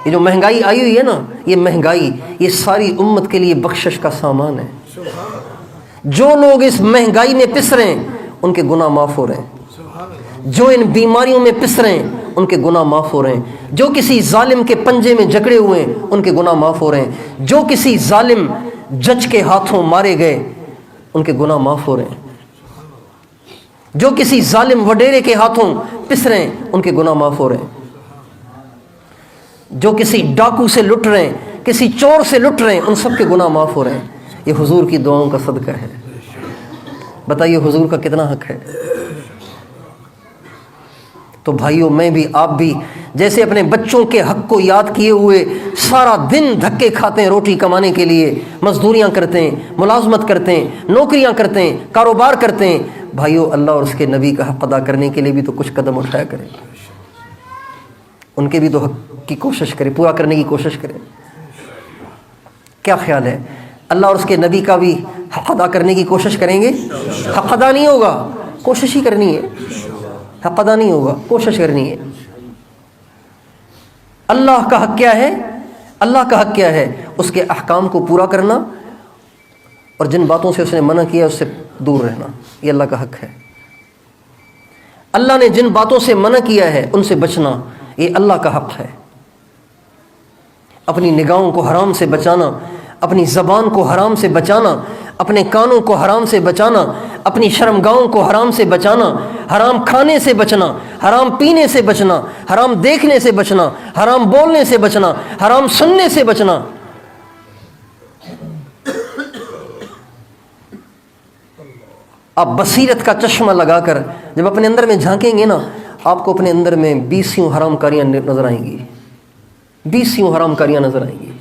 یہ جو مہنگائی آئی ہوئی ہے نا، یہ مہنگائی یہ ساری امت کے لیے بخشش کا سامان ہے۔ جو لوگ اس مہنگائی میں پس رہے ہیں ان کے گناہ معاف ہو رہے ہیں، جو ان بیماریوں میں پس رہے ہیں ان کے گناہ معاف ہو رہے ہیں، جو کسی ظالم کے پنجے میں جکڑے ہوئے ہیں ان کے گناہ معاف ہو رہے ہیں، جو کسی ظالم جج کے ہاتھوں مارے گئے ان کے گناہ معاف ہو رہے ہیں، جو کسی ظالم وڈیرے کے ہاتھوں پس رہے ہیں ان کے گناہ معاف ہو رہے ہیں، جو کسی ڈاکو سے لٹ رہے ہیں، کسی چور سے لٹ رہے ہیں، ان سب کے گناہ معاف ہو رہے ہیں۔ یہ حضور کی دعاؤں کا صدقہ ہے۔ بتائیے حضور کا کتنا حق ہے؟ تو بھائیوں، میں بھی آپ بھی جیسے اپنے بچوں کے حق کو یاد کیے ہوئے سارا دن دھکے کھاتے ہیں روٹی کمانے کے لیے، مزدوریاں کرتے ہیں، ملازمت کرتے ہیں، نوکریاں کرتے ہیں، کاروبار کرتے ہیں، بھائیوں اللہ اور اس کے نبی کا حق ادا کرنے کے لیے بھی تو کچھ قدم اٹھایا کریں، ان کے بھی تو حق کی کوشش کریں، پورا کرنے کی کوشش کریں۔ کیا خیال ہے؟ اللہ اور اس کے نبی کا بھی حق ادا کرنے کی کوشش کریں گے؟ حق ادا نہیں ہوگا، کوشش ہی کرنی ہے، حق ادا نہیں ہوگا، کوشش کرنی ہے۔ اللہ کا حق کیا ہے؟ اللہ کا حق کیا ہے؟ اس کے احکام کو پورا کرنا اور جن باتوں سے اس نے منع کیا اس سے دور رہنا، یہ اللہ کا حق ہے۔ اللہ نے جن باتوں سے منع کیا ہے ان سے بچنا، یہ اللہ کا حق ہے۔ اپنی نگاہوں کو حرام سے بچانا، اپنی زبان کو حرام سے بچانا، اپنے کانوں کو حرام سے بچانا، اپنی شرمگاہوں کو حرام سے بچانا، حرام کھانے سے بچنا، حرام پینے سے بچنا، حرام دیکھنے سے بچنا، حرام بولنے سے بچنا، حرام سننے سے بچنا۔ آپ بصیرت کا چشمہ لگا کر جب اپنے اندر میں جھانکیں گے نا، آپ کو اپنے اندر میں 20 حرام کاریاں نظر آئیں گی، 20 حرام کاریاں نظر آئیں گی۔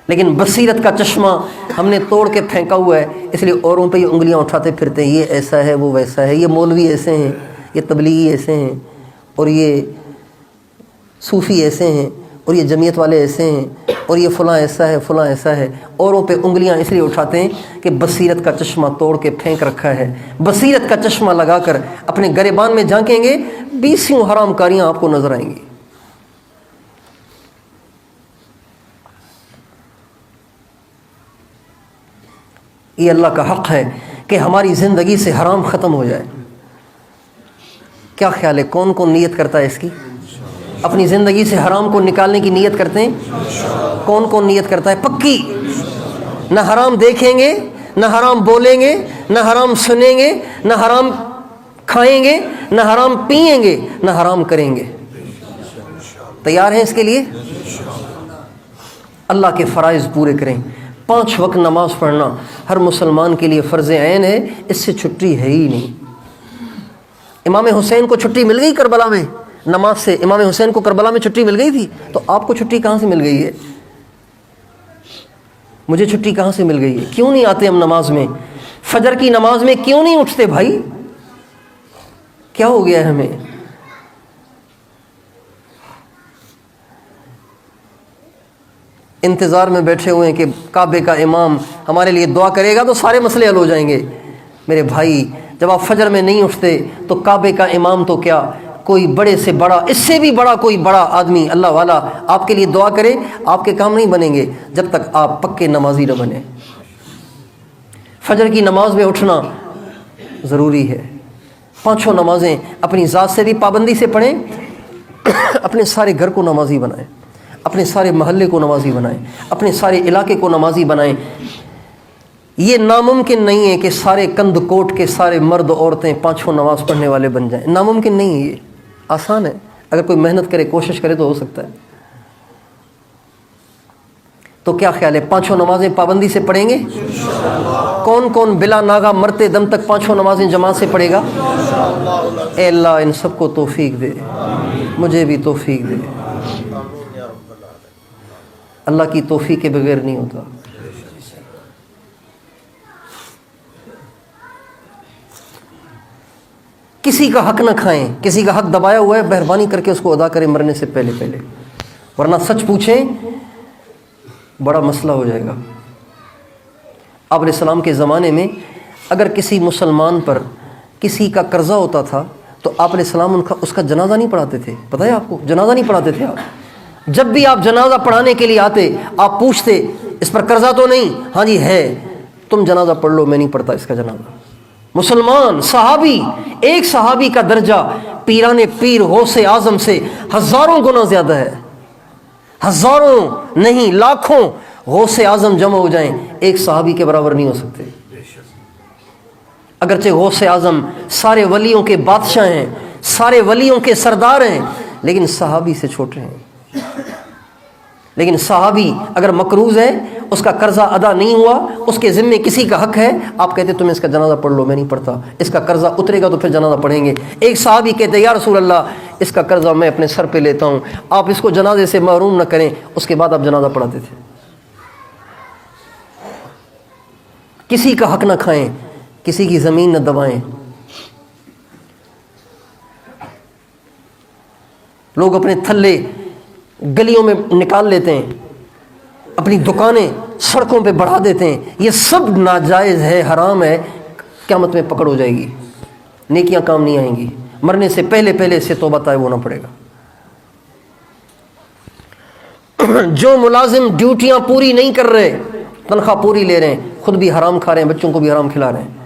لیکن بصیرت کا چشمہ ہم نے توڑ کے پھینکا ہوا ہے، اس لیے اوروں پہ یہ انگلیاں اٹھاتے پھرتے ہیں، یہ ایسا ہے، وہ ویسا ہے، یہ مولوی ایسے ہیں، یہ تبلیغی ایسے ہیں، اور یہ صوفی ایسے ہیں، اور یہ جمعیت والے ایسے ہیں، اور یہ فلاں ایسا ہے، فلاں ایسا ہے، اوروں پہ انگلیاں اس لیے اٹھاتے ہیں کہ بصیرت کا چشمہ توڑ کے پھینک رکھا ہے. بصیرت کا چشمہ لگا کر اپنے گریبان میں جھانکیں گے، 20 حرام کاریاں آپ کو نظر آئیں گی. یہ اللہ کا حق ہے کہ ہماری زندگی سے حرام ختم ہو جائے. کیا خیال ہے کون کون نیت کرتا ہے اس کی؟ اپنی زندگی سے حرام کو نکالنے کی نیت کرتے ہیں؟ کون کون نیت کرتا ہے پکی؟ نہ حرام دیکھیں گے، نہ حرام بولیں گے، نہ حرام سنیں گے، نہ حرام کھائیں گے، نہ حرام پئیں گے، نہ حرام کریں گے. تیار ہیں اس کے لیے؟ اللہ کے فرائض پورے کریں. 5 وقت نماز پڑھنا ہر مسلمان کے لیے فرض عین ہے، اس سے چھٹی ہے ہی نہیں. امام حسین کو چھٹی مل گئی کربلا میں نماز سے؟ امام حسین کو کربلا میں چھٹی مل گئی تھی، تو آپ کو چھٹی کہاں سے مل گئی ہے؟ مجھے چھٹی کہاں سے مل گئی ہے؟ کیوں نہیں آتے ہم نماز میں؟ فجر کی نماز میں کیوں نہیں اٹھتے بھائی؟ کیا ہو گیا ہے ہمیں؟ انتظار میں بیٹھے ہوئے ہیں کہ کعبے کا امام ہمارے لیے دعا کرے گا تو سارے مسئلے حل ہو جائیں گے. میرے بھائی جب آپ فجر میں نہیں اٹھتے تو کعبے کا امام تو کیا، کوئی بڑے سے بڑا، اس سے بھی بڑا کوئی بڑا آدمی اللہ والا آپ کے لیے دعا کرے، آپ کے کام نہیں بنیں گے جب تک آپ پکے نمازی نہ بنیں. فجر کی نماز میں اٹھنا ضروری ہے. 5 نمازیں اپنی ذات سے بھی پابندی سے پڑھیں، اپنے سارے گھر کو نمازی بنائیں، اپنے سارے محلے کو نمازی بنائیں، اپنے سارے علاقے کو نمازی بنائیں. یہ ناممکن نہیں ہے کہ سارے کند کوٹ کے سارے مرد عورتیں 5 نماز پڑھنے والے بن جائیں. ناممکن نہیں ہے، یہ آسان ہے. اگر کوئی محنت کرے، کوشش کرے تو ہو سکتا ہے. تو کیا خیال ہے 5 نمازیں پابندی سے پڑھیں گے؟ کون کون بلا ناغہ مرتے دم تک 5 نمازیں جماعت سے پڑھے گا؟ اے اللہ ان سب کو توفیق دے، مجھے بھی توفیق دے. اللہ کی توفیق کے بغیر نہیں ہوتا. کسی کا حق نہ کھائیں. کسی کا حق دبایا ہوا ہے، مہربانی کر کے اس کو ادا کریں مرنے سے پہلے پہلے، ورنہ سچ پوچھیں بڑا مسئلہ ہو جائے گا. آپ علیہ السلام کے زمانے میں اگر کسی مسلمان پر کسی کا قرضہ ہوتا تھا تو آپ علیہ السلام اس کا جنازہ نہیں پڑھاتے تھے. پتہ ہے آپ کو؟ جنازہ نہیں پڑھاتے تھے آپ. جب بھی آپ جنازہ پڑھانے کے لیے آتے آپ پوچھتے اس پر قرضہ تو نہیں؟ ہاں جی ہے. تم جنازہ پڑھ لو، میں نہیں پڑھتا اس کا جنازہ. مسلمان صحابی، ایک صحابی کا درجہ پیران پیر غوث اعظم سے 1000 گنا زیادہ ہے. 1000 نہیں لاکھوں غوث اعظم جمع ہو جائیں، ایک صحابی کے برابر نہیں ہو سکتے. اگرچہ غوث اعظم سارے ولیوں کے بادشاہ ہیں، سارے ولیوں کے سردار ہیں، لیکن صحابی سے چھوٹے ہیں. لیکن صحابی اگر مقروض ہے، اس کا قرضہ ادا نہیں ہوا، اس کے ذمے کسی کا حق ہے، آپ کہتے تم اس کا جنازہ پڑھ لو، میں نہیں پڑھتا. اس کا قرضہ اترے گا تو پھر جنازہ پڑھیں گے. ایک صحابی کہتے یا رسول اللہ اس کا قرضہ میں اپنے سر پہ لیتا ہوں، آپ اس کو جنازے سے محروم نہ کریں. اس کے بعد آپ جنازہ پڑھاتے تھے. کسی کا حق نہ کھائیں، کسی کی زمین نہ دبائیں. لوگ اپنے تھلے گلیوں میں نکال لیتے ہیں، اپنی دکانیں سڑکوں پہ بڑھا دیتے ہیں. یہ سب ناجائز ہے، حرام ہے. قیامت میں پکڑ ہو جائے گی، نیکیاں کام نہیں آئیں گی. مرنے سے پہلے پہلے اس سے توبہ طائب ہونا پڑے گا. جو ملازم ڈیوٹیاں پوری نہیں کر رہے، تنخواہ پوری لے رہے ہیں، خود بھی حرام کھا رہے ہیں، بچوں کو بھی حرام کھلا رہے ہیں.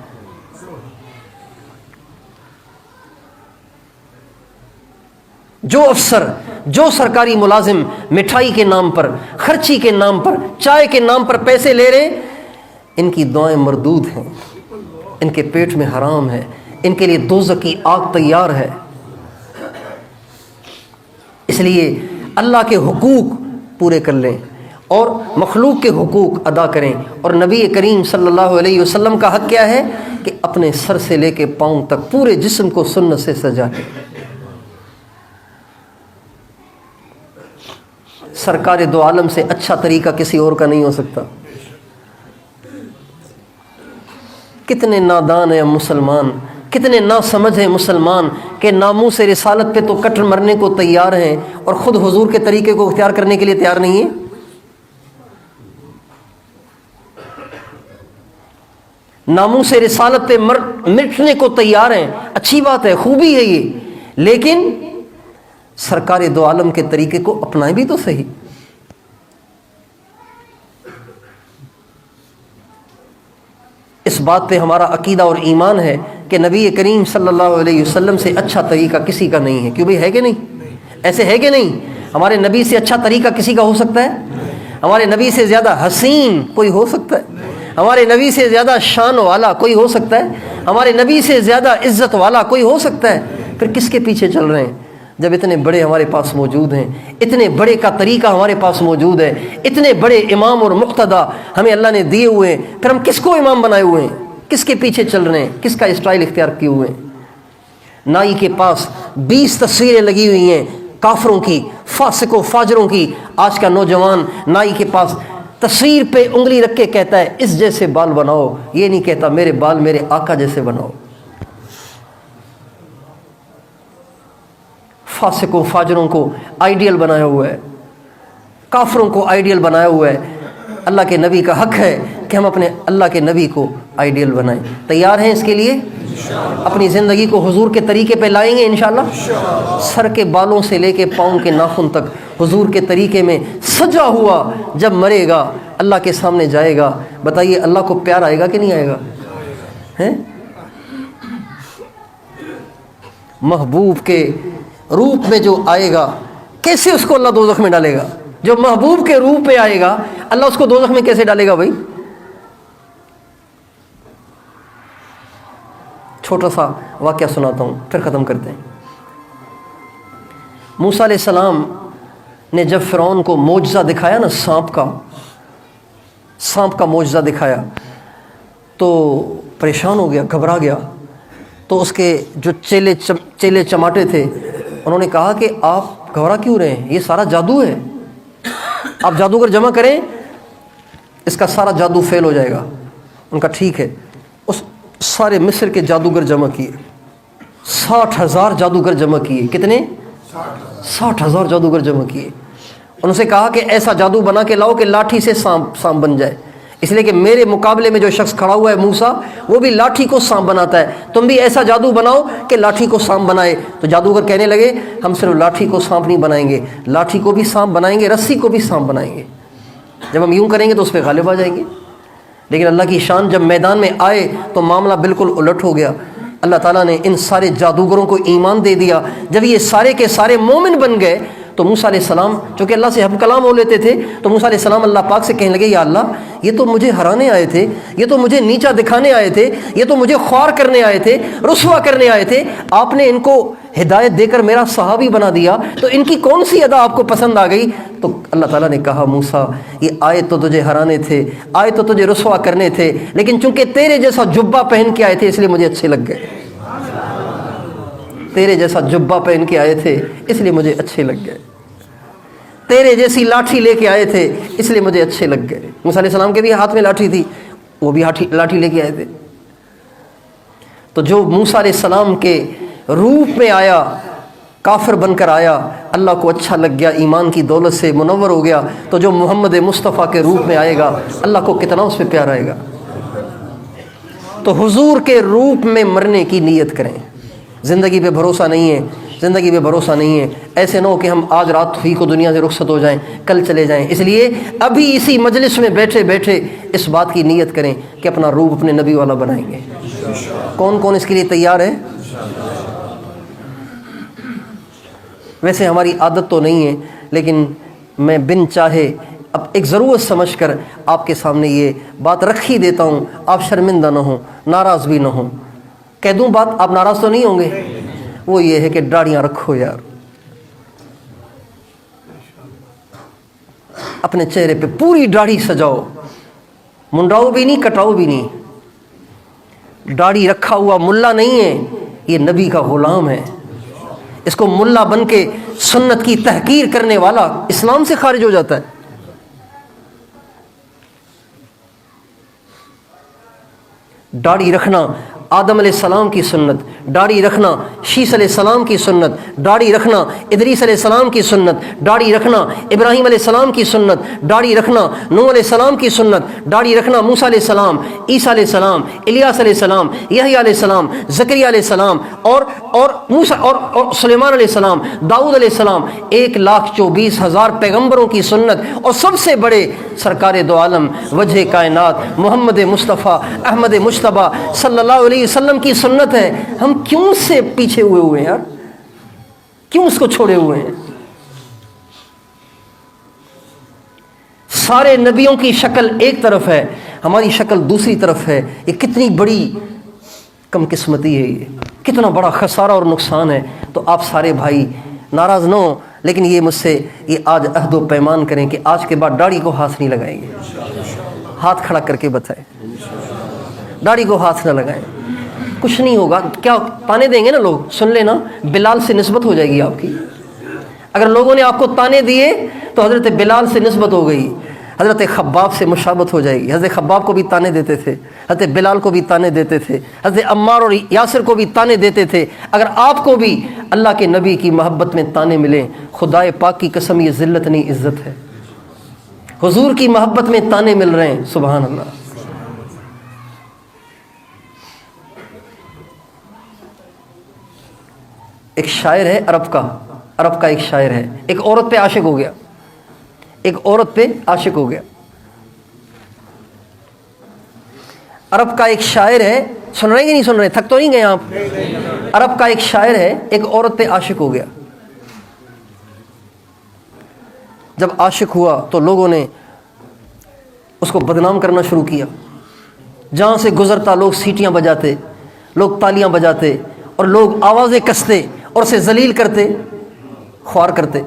جو افسر، جو سرکاری ملازم مٹھائی کے نام پر، خرچی کے نام پر، چائے کے نام پر پیسے لے رہے ہیں، ان کی دعائیں مردود ہیں، ان کے پیٹ میں حرام ہے، ان کے لیے دوزخ کی آگ تیار ہے. اس لیے اللہ کے حقوق پورے کر لیں اور مخلوق کے حقوق ادا کریں. اور نبی کریم صلی اللہ علیہ وسلم کا حق کیا ہے کہ اپنے سر سے لے کے پاؤں تک پورے جسم کو سنت سے سجا لیں. سرکار دو عالم سے اچھا طریقہ کسی اور کا نہیں ہو سکتا. کتنے نادان ہیں مسلمان، کتنے نا سمجھ ہیں مسلمان کہ ناموس رسالت پہ تو کٹر مرنے کو تیار ہیں اور خود حضور کے طریقے کو اختیار کرنے کے لیے تیار نہیں ہیں. ناموس رسالت پہ مٹنے کو تیار ہیں، اچھی بات ہے، خوبی ہے یہ، لیکن سرکار دو عالم کے طریقے کو اپنائیں بھی تو صحیح۔ اس بات پہ ہمارا عقیدہ اور ایمان ہے کہ نبی کریم صلی اللہ علیہ وسلم سے اچھا طریقہ کسی کا نہیں ہے۔ کیوں بھائی، ہے کہ نہیں؟ ایسے ہے کہ نہیں؟ ہمارے نبی سے اچھا طریقہ کسی کا ہو سکتا ہے؟ ہمارے نبی سے زیادہ حسین کوئی ہو سکتا ہے؟ ہمارے نبی سے زیادہ شان والا کوئی ہو سکتا ہے؟ ہمارے نبی سے زیادہ عزت والا کوئی ہو سکتا ہے؟ پھر کس کے پیچھے چل رہے ہیں جب اتنے بڑے ہمارے پاس موجود ہیں، اتنے بڑے کا طریقہ ہمارے پاس موجود ہے، اتنے بڑے امام اور مقتدا ہمیں اللہ نے دیے ہوئے ہیں، پھر ہم کس کو امام بنائے ہوئے ہیں؟ کس کے پیچھے چل رہے ہیں؟ کس کا اسٹائل اختیار کیے ہوئے ہیں؟ نائی کے پاس 20 تصویریں لگی ہوئی ہیں کافروں کی، فاسقوں فاجروں کی۔ آج کا نوجوان نائی کے پاس تصویر پہ انگلی رکھ کے کہتا ہے اس جیسے بال بناؤ، یہ نہیں کہتا میرے بال میرے آقا جیسے بناؤ۔ فاسقوں فاجروں کو آئیڈیل بنایا ہوا ہے، کافروں کو آئیڈیل بنایا ہوا ہے۔ اللہ کے نبی کا حق ہے کہ ہم اپنے اللہ کے نبی کو آئیڈیل بنائیں۔ تیار ہیں اس کے لیے؟ اپنی زندگی کو حضور کے طریقے پہ لائیں گے انشاءاللہ؟ سر کے بالوں سے لے کے پاؤں کے ناخن تک حضور کے طریقے میں سجا ہوا جب مرے گا، اللہ کے سامنے جائے گا، بتائیے اللہ کو پیار آئے گا کہ نہیں آئے گا؟ محبوب کے روپ میں جو آئے گا، کیسے اس کو اللہ دوزخ میں ڈالے گا؟ جو محبوب کے روپ میں آئے گا، اللہ اس کو دوزخ میں کیسے ڈالے گا بھائی؟ چھوٹا سا واقعہ سناتا ہوں پھر ختم کرتے ہیں۔ موسیٰ علیہ السلام نے جب فرعون کو معجزہ دکھایا نا، سانپ کا معجزہ دکھایا تو پریشان ہو گیا، گھبرا گیا۔ تو اس کے جو چیلے چماٹے تھے انہوں نے کہا کہ آپ گھبرا کیوں رہے ہیں؟ یہ سارا جادو ہے، آپ جادوگر جمع کریں، اس کا سارا جادو فیل ہو جائے گا۔ ان کا ٹھیک ہے۔ اس سارے مصر کے جادوگر جمع کیے، 60,000 جادوگر جمع کیے۔ کتنے؟ 60,000 جادوگر جمع کیے۔ ان سے کہا کہ ایسا جادو بنا کے لاؤ کہ لاٹھی سے سانپ بن جائے، اس لیے کہ میرے مقابلے میں جو شخص کھڑا ہوا ہے موسیٰ، وہ بھی لاٹھی کو سانپ بناتا ہے، تم بھی ایسا جادو بناؤ کہ لاٹھی کو سانپ بنائے۔ تو جادوگر کہنے لگے ہم صرف لاٹھی کو سانپ نہیں بنائیں گے، لاٹھی کو بھی سانپ بنائیں گے، رسی کو بھی سانپ بنائیں گے۔ جب ہم یوں کریں گے تو اس پہ غالب آ جائیں گے۔ لیکن اللہ کی شان جب میدان میں آئے تو معاملہ بالکل الٹ ہو گیا۔ اللہ تعالیٰ نے ان سارے جادوگروں کو ایمان دے دیا۔ جب یہ سارے کے سارے مومن بن گئے تو موسیٰ علیہ السلام چونکہ اللہ سے ہم کلام ہو لیتے تھے، تو موسیٰ علیہ السلام اللہ پاک سے کہنے لگے یا اللہ، یہ تو مجھے ہرانے آئے تھے، یہ تو مجھے نیچا دکھانے آئے تھے، یہ تو مجھے خوار کرنے آئے تھے، رسوا کرنے آئے تھے، آپ نے ان کو ہدایت دے کر میرا صحابی بنا دیا، تو ان کی کون سی ادا آپ کو پسند آ گئی؟ تو اللہ تعالیٰ نے کہا موسیٰ یہ آئے تو تجھے ہرانے تھے، آئے تو تجھے رسوا کرنے تھے، لیکن چونکہ تیرے جیسا جبہ پہن کے آئے تھے اس لیے مجھے اچھے لگ گئے، تیرے جیسا جبہ پہن کے آئے تھے اس لیے مجھے اچھے لگ گئے، تیرے جیسی لاٹھی لے کے آئے تھے اس لیے مجھے اچھے لگ گئے۔ موسیٰ علیہ السلام کے بھی ہاتھ میں لاٹھی تھی، وہ بھی لاٹھی لے کے آئے تھے۔ تو جو موسیٰ علیہ السلام کے روپ میں آیا، کافر بن کر آیا، اللہ کو اچھا لگ گیا، ایمان کی دولت سے منور ہو گیا، تو جو محمد مصطفیٰ کے روپ میں آئے گا اللہ کو کتنا اس پہ پیار آئے گا۔ تو حضور کے روپ میں مرنے کی نیت کریں۔ زندگی پہ بھروسہ نہیں ہے، زندگی پہ بھروسہ نہیں ہے، ایسے نہ ہو کہ ہم آج رات ہی کو دنیا سے رخصت ہو جائیں، کل چلے جائیں۔ اس لیے ابھی اسی مجلس میں بیٹھے بیٹھے اس بات کی نیت کریں کہ اپنا روپ اپنے نبی والا بنائیں گے۔ کون کون اس کے لیے تیار ہے؟ ویسے ہماری عادت تو نہیں ہے، لیکن میں بن چاہے اب ایک ضرورت سمجھ کر آپ کے سامنے یہ بات رکھ ہی دیتا ہوں، آپ شرمندہ نہ ہوں، ناراض بھی نہ ہوں۔ کہہ دوں بات، آپ ناراض تو نہیں ہوں گے؟ وہ یہ ہے کہ داڑیاں رکھو یار، اپنے چہرے پہ پوری داڑھی سجاؤ، منڈاؤ بھی نہیں کٹاؤ بھی نہیں۔ داڑھی رکھا ہوا ملا نہیں ہے، یہ نبی کا غلام ہے۔ اس کو ملا بن کے سنت کی تحقیر کرنے والا اسلام سے خارج ہو جاتا ہے۔ داڑھی رکھنا آدم علیہ السلام کی سنت، داڑھی رکھنا شیس علیہ السلام کی سنت، داڑھی رکھنا ادریس علیہ السلام کی سنت، داڑھی رکھنا ابراہیم علیہ السلام کی سنت، داڑھی رکھنا نوح علیہ السلام کی سنت، داڑھی رکھنا موسیٰ علیہ السلام، عیسیٰ علیہ السلام، الیاس علیہ السلام، یحییٰ علیہ السلام، زکریا علیہ السلام اور موسیٰ اور سلیمان علیہ السلام، داؤد علیہ السلام، 1,24,000 پیغمبروں کی سنت، اور سب سے بڑے سرکار دو عالم وجہ کائنات محمد مصطفیٰ احمد مجتبیٰ صلی اللہ علیہ وسلم کی سنت ہے۔ ہم کیوں اس سے پیچھے ہوئے ہیں یار؟ کیوں اس کو چھوڑے ہوئے ہیں؟ سارے نبیوں کی شکل ایک طرف ہے، ہماری شکل دوسری طرف ہے۔ یہ کتنی بڑی کم قسمتی ہے، یہ کتنا بڑا خسارہ اور نقصان ہے۔ تو آپ سارے بھائی ناراض نہ ہو، لیکن یہ مجھ سے یہ آج عہد و پیمان کریں کہ آج کے بعد داڑھی کو ہاتھ نہیں لگائیں گے۔ ہاتھ کھڑا کر کے بتائیں، داڑھی کو ہاتھ نہ لگائیں، کچھ نہیں ہوگا۔ کیا تانے دیں گے نا لوگ؟ سن لینا، بلال سے نسبت ہو جائے گی آپ کی۔ اگر لوگوں نے آپ کو تانے دیے تو حضرت بلال سے نسبت ہو گئی، حضرت خباب سے مشابت ہو جائے گی۔ حضرت خباب کو بھی تانے دیتے تھے، حضرت بلال کو بھی تانے دیتے تھے، حضرت عمار اور یاسر کو بھی تانے دیتے تھے۔ اگر آپ کو بھی اللہ کے نبی کی محبت میں تانے ملیں، خدائے پاک کی قسم یہ ذلت نہیں عزت ہے۔ حضور کی محبت میں تانے مل رہے ہیں، سبحان اللہ۔ ایک شاعر ہے عرب کا ایک شاعر ہے، ایک عورت پہ عاشق ہو گیا، ایک عورت پہ عاشق ہو گیا۔ عرب کا ایک شاعر ہے، سن رہے ہیں کہ نہیں سن رہے؟ تھک تو نہیں گئے آپ؟ عرب کا ایک شاعر ہے، ایک عورت پہ عاشق ہو گیا۔ جب عاشق ہوا تو لوگوں نے اس کو بدنام کرنا شروع کیا۔ جہاں سے گزرتا لوگ سیٹیاں بجاتے، لوگ تالیاں بجاتے، اور لوگ آوازیں کستے اور اسے ذلیل کرتے، خوار کرتے۔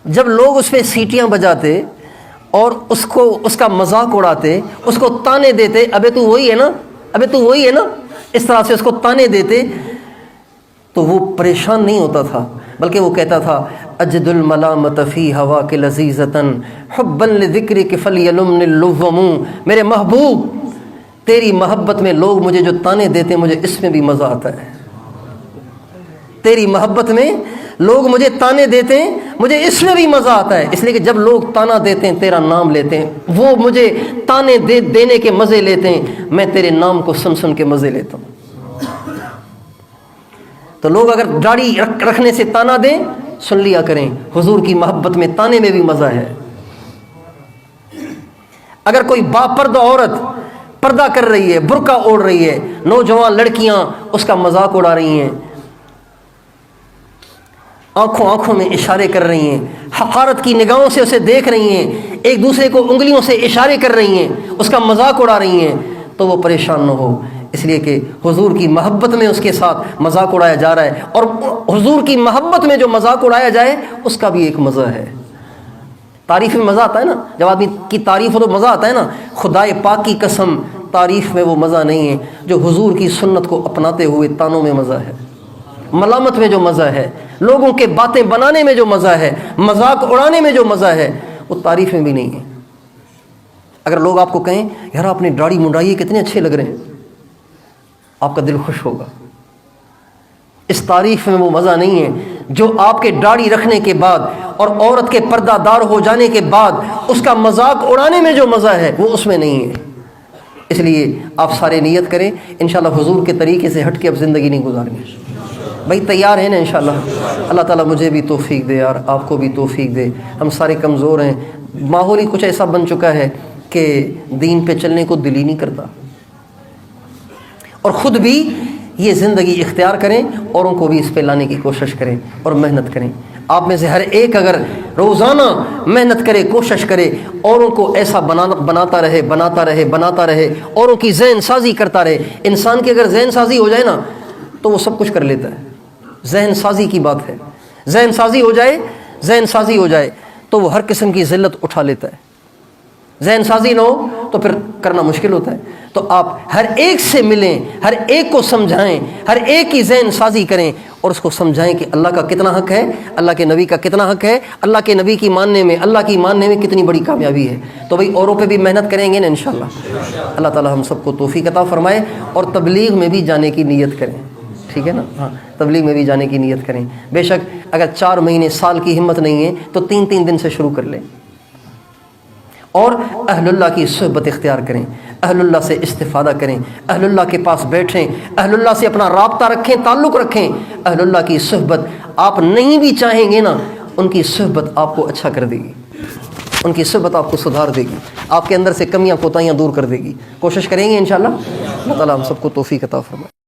جب لوگ اس پہ سیٹیاں بجاتے اور اس کا مذاق اڑاتے، اس کو تانے دیتے، ابے تو وہی ہے نا، ابے تو وہی ہے نا، اس طرح سے اس کو تانے دیتے، تو وہ پریشان نہیں ہوتا تھا، بلکہ وہ کہتا تھا اجد الملامت فی ہواک لذیذتن حبا لذکرک فلیلمن اللوم۔ میرے محبوب، تیری محبت میں لوگ مجھے جو تانے دیتے ہیں، مجھے اس میں بھی مزہ آتا ہے۔ تیری محبت میں لوگ مجھے تانے دیتے ہیں، مجھے اس میں بھی مزہ آتا ہے۔ اس لیے کہ جب لوگ تانا دیتے ہیں، تیرا نام لیتے ہیں، وہ مجھے تانے دینے کے مزے لیتے ہیں، میں تیرے نام کو سن سن کے مزے لیتا ہوں۔ تو لوگ اگر داڑھی رکھنے سے تانا دیں، سن لیا کریں، حضور کی محبت میں تانے میں بھی مزہ ہے۔ اگر کوئی باپردہ عورت پردہ کر رہی ہے، برقع اوڑھ رہی ہے، نوجوان لڑکیاں اس کا مذاق اڑا رہی ہیں، آنکھوں میں اشارے کر رہی ہیں، حقارت کی نگاہوں سے اسے دیکھ رہی ہیں، ایک دوسرے کو انگلیوں سے اشارے کر رہی ہیں، اس کا مذاق اڑا رہی ہیں، تو وہ پریشان نہ ہو، اس لیے کہ حضور کی محبت میں اس کے ساتھ مذاق اڑایا جا رہا ہے، اور حضور کی محبت میں جو مذاق اڑایا جائے اس کا بھی ایک مزہ ہے۔ تعریف میں مزہ آتا ہے نا، جب آدمی کی تعریف ہو تو مزہ آتا ہے نا۔ خدائے پاک کی قسم، تعریف میں وہ مزہ نہیں ہے جو حضور کی سنت کو اپناتے ہوئے تانوں میں مزہ ہے، ملامت میں جو مزہ ہے، لوگوں کے باتیں بنانے میں جو مزہ ہے، مذاق اڑانے میں جو مزہ ہے، وہ تعریف میں بھی نہیں ہے۔ اگر لوگ آپ کو کہیں یار آپ نے داڑھی منڈائی ہے، کتنے اچھے لگ رہے ہیں، آپ کا دل خوش ہوگا۔ اس تعریف میں وہ مزہ نہیں ہے جو آپ کے داڑھی رکھنے کے بعد اور عورت کے پردہ دار ہو جانے کے بعد اس کا مذاق اڑانے میں جو مزہ ہے، وہ اس میں نہیں ہے۔ اس لیے آپ سارے نیت کریں، انشاءاللہ حضور کے طریقے سے ہٹ کے اب زندگی نہیں گزارنی۔ بھائی تیار ہیں نا انشاءاللہ؟ اللہ تعالیٰ مجھے بھی توفیق دے یار، آپ کو بھی توفیق دے۔ ہم سارے کمزور ہیں، ماحول ہی کچھ ایسا بن چکا ہے کہ دین پہ چلنے کو دل ہی نہیں کرتا، اور خود بھی یہ زندگی اختیار کریں، اوروں کو بھی اس پہ لانے کی کوشش کریں اور محنت کریں۔ آپ میں سے ہر ایک اگر روزانہ محنت کرے، کوشش کرے، اوروں کو ایسا بناتا رہے، اوروں کی ذہن سازی کرتا رہے۔ انسان کی اگر ذہن سازی ہو جائے نا تو وہ سب کچھ کر لیتا ہے۔ ذہن سازی کی بات ہے، ذہن سازی ہو جائے تو وہ ہر قسم کی ذلت اٹھا لیتا ہے۔ ذہن سازی نہ ہو تو پھر کرنا مشکل ہوتا ہے۔ تو آپ ہر ایک سے ملیں، ہر ایک کو سمجھائیں، ہر ایک کی ذہن سازی کریں، اور اس کو سمجھائیں کہ اللہ کا کتنا حق ہے، اللہ کے نبی کا کتنا حق ہے، اللہ کے نبی کی ماننے میں، اللہ کی ماننے میں کتنی بڑی کامیابی ہے۔ تو بھئی اوروں پہ بھی محنت کریں گے نا انشاءاللہ۔ اللہ تعالی ہم سب کو توفیق عطا فرمائے، اور تبلیغ میں بھی جانے کی نیت کریں، ٹھیک ہے نا؟ ہاں، تبلیغ میں بھی جانے کی نیت کریں۔ بے شک اگر 4 مہینے سال کی ہمت نہیں ہے تو 3 دن سے شروع کر لیں، اور اہل اللہ کی صحبت اختیار کریں، اہل اللہ سے استفادہ کریں، اہل اللہ کے پاس بیٹھیں، اہل اللہ سے اپنا رابطہ رکھیں، تعلق رکھیں۔ اہل اللہ کی صحبت آپ نہیں بھی چاہیں گے نا، ان کی صحبت آپ کو اچھا کر دے گی، ان کی صحبت آپ کو سدھار دے گی، آپ کے اندر سے کمیاں کوتاہیاں دور کر دے گی۔ کوشش کریں گے انشاءاللہ۔ اللہ تعالیٰ ہم سب کو توفیق عطا فرمائے۔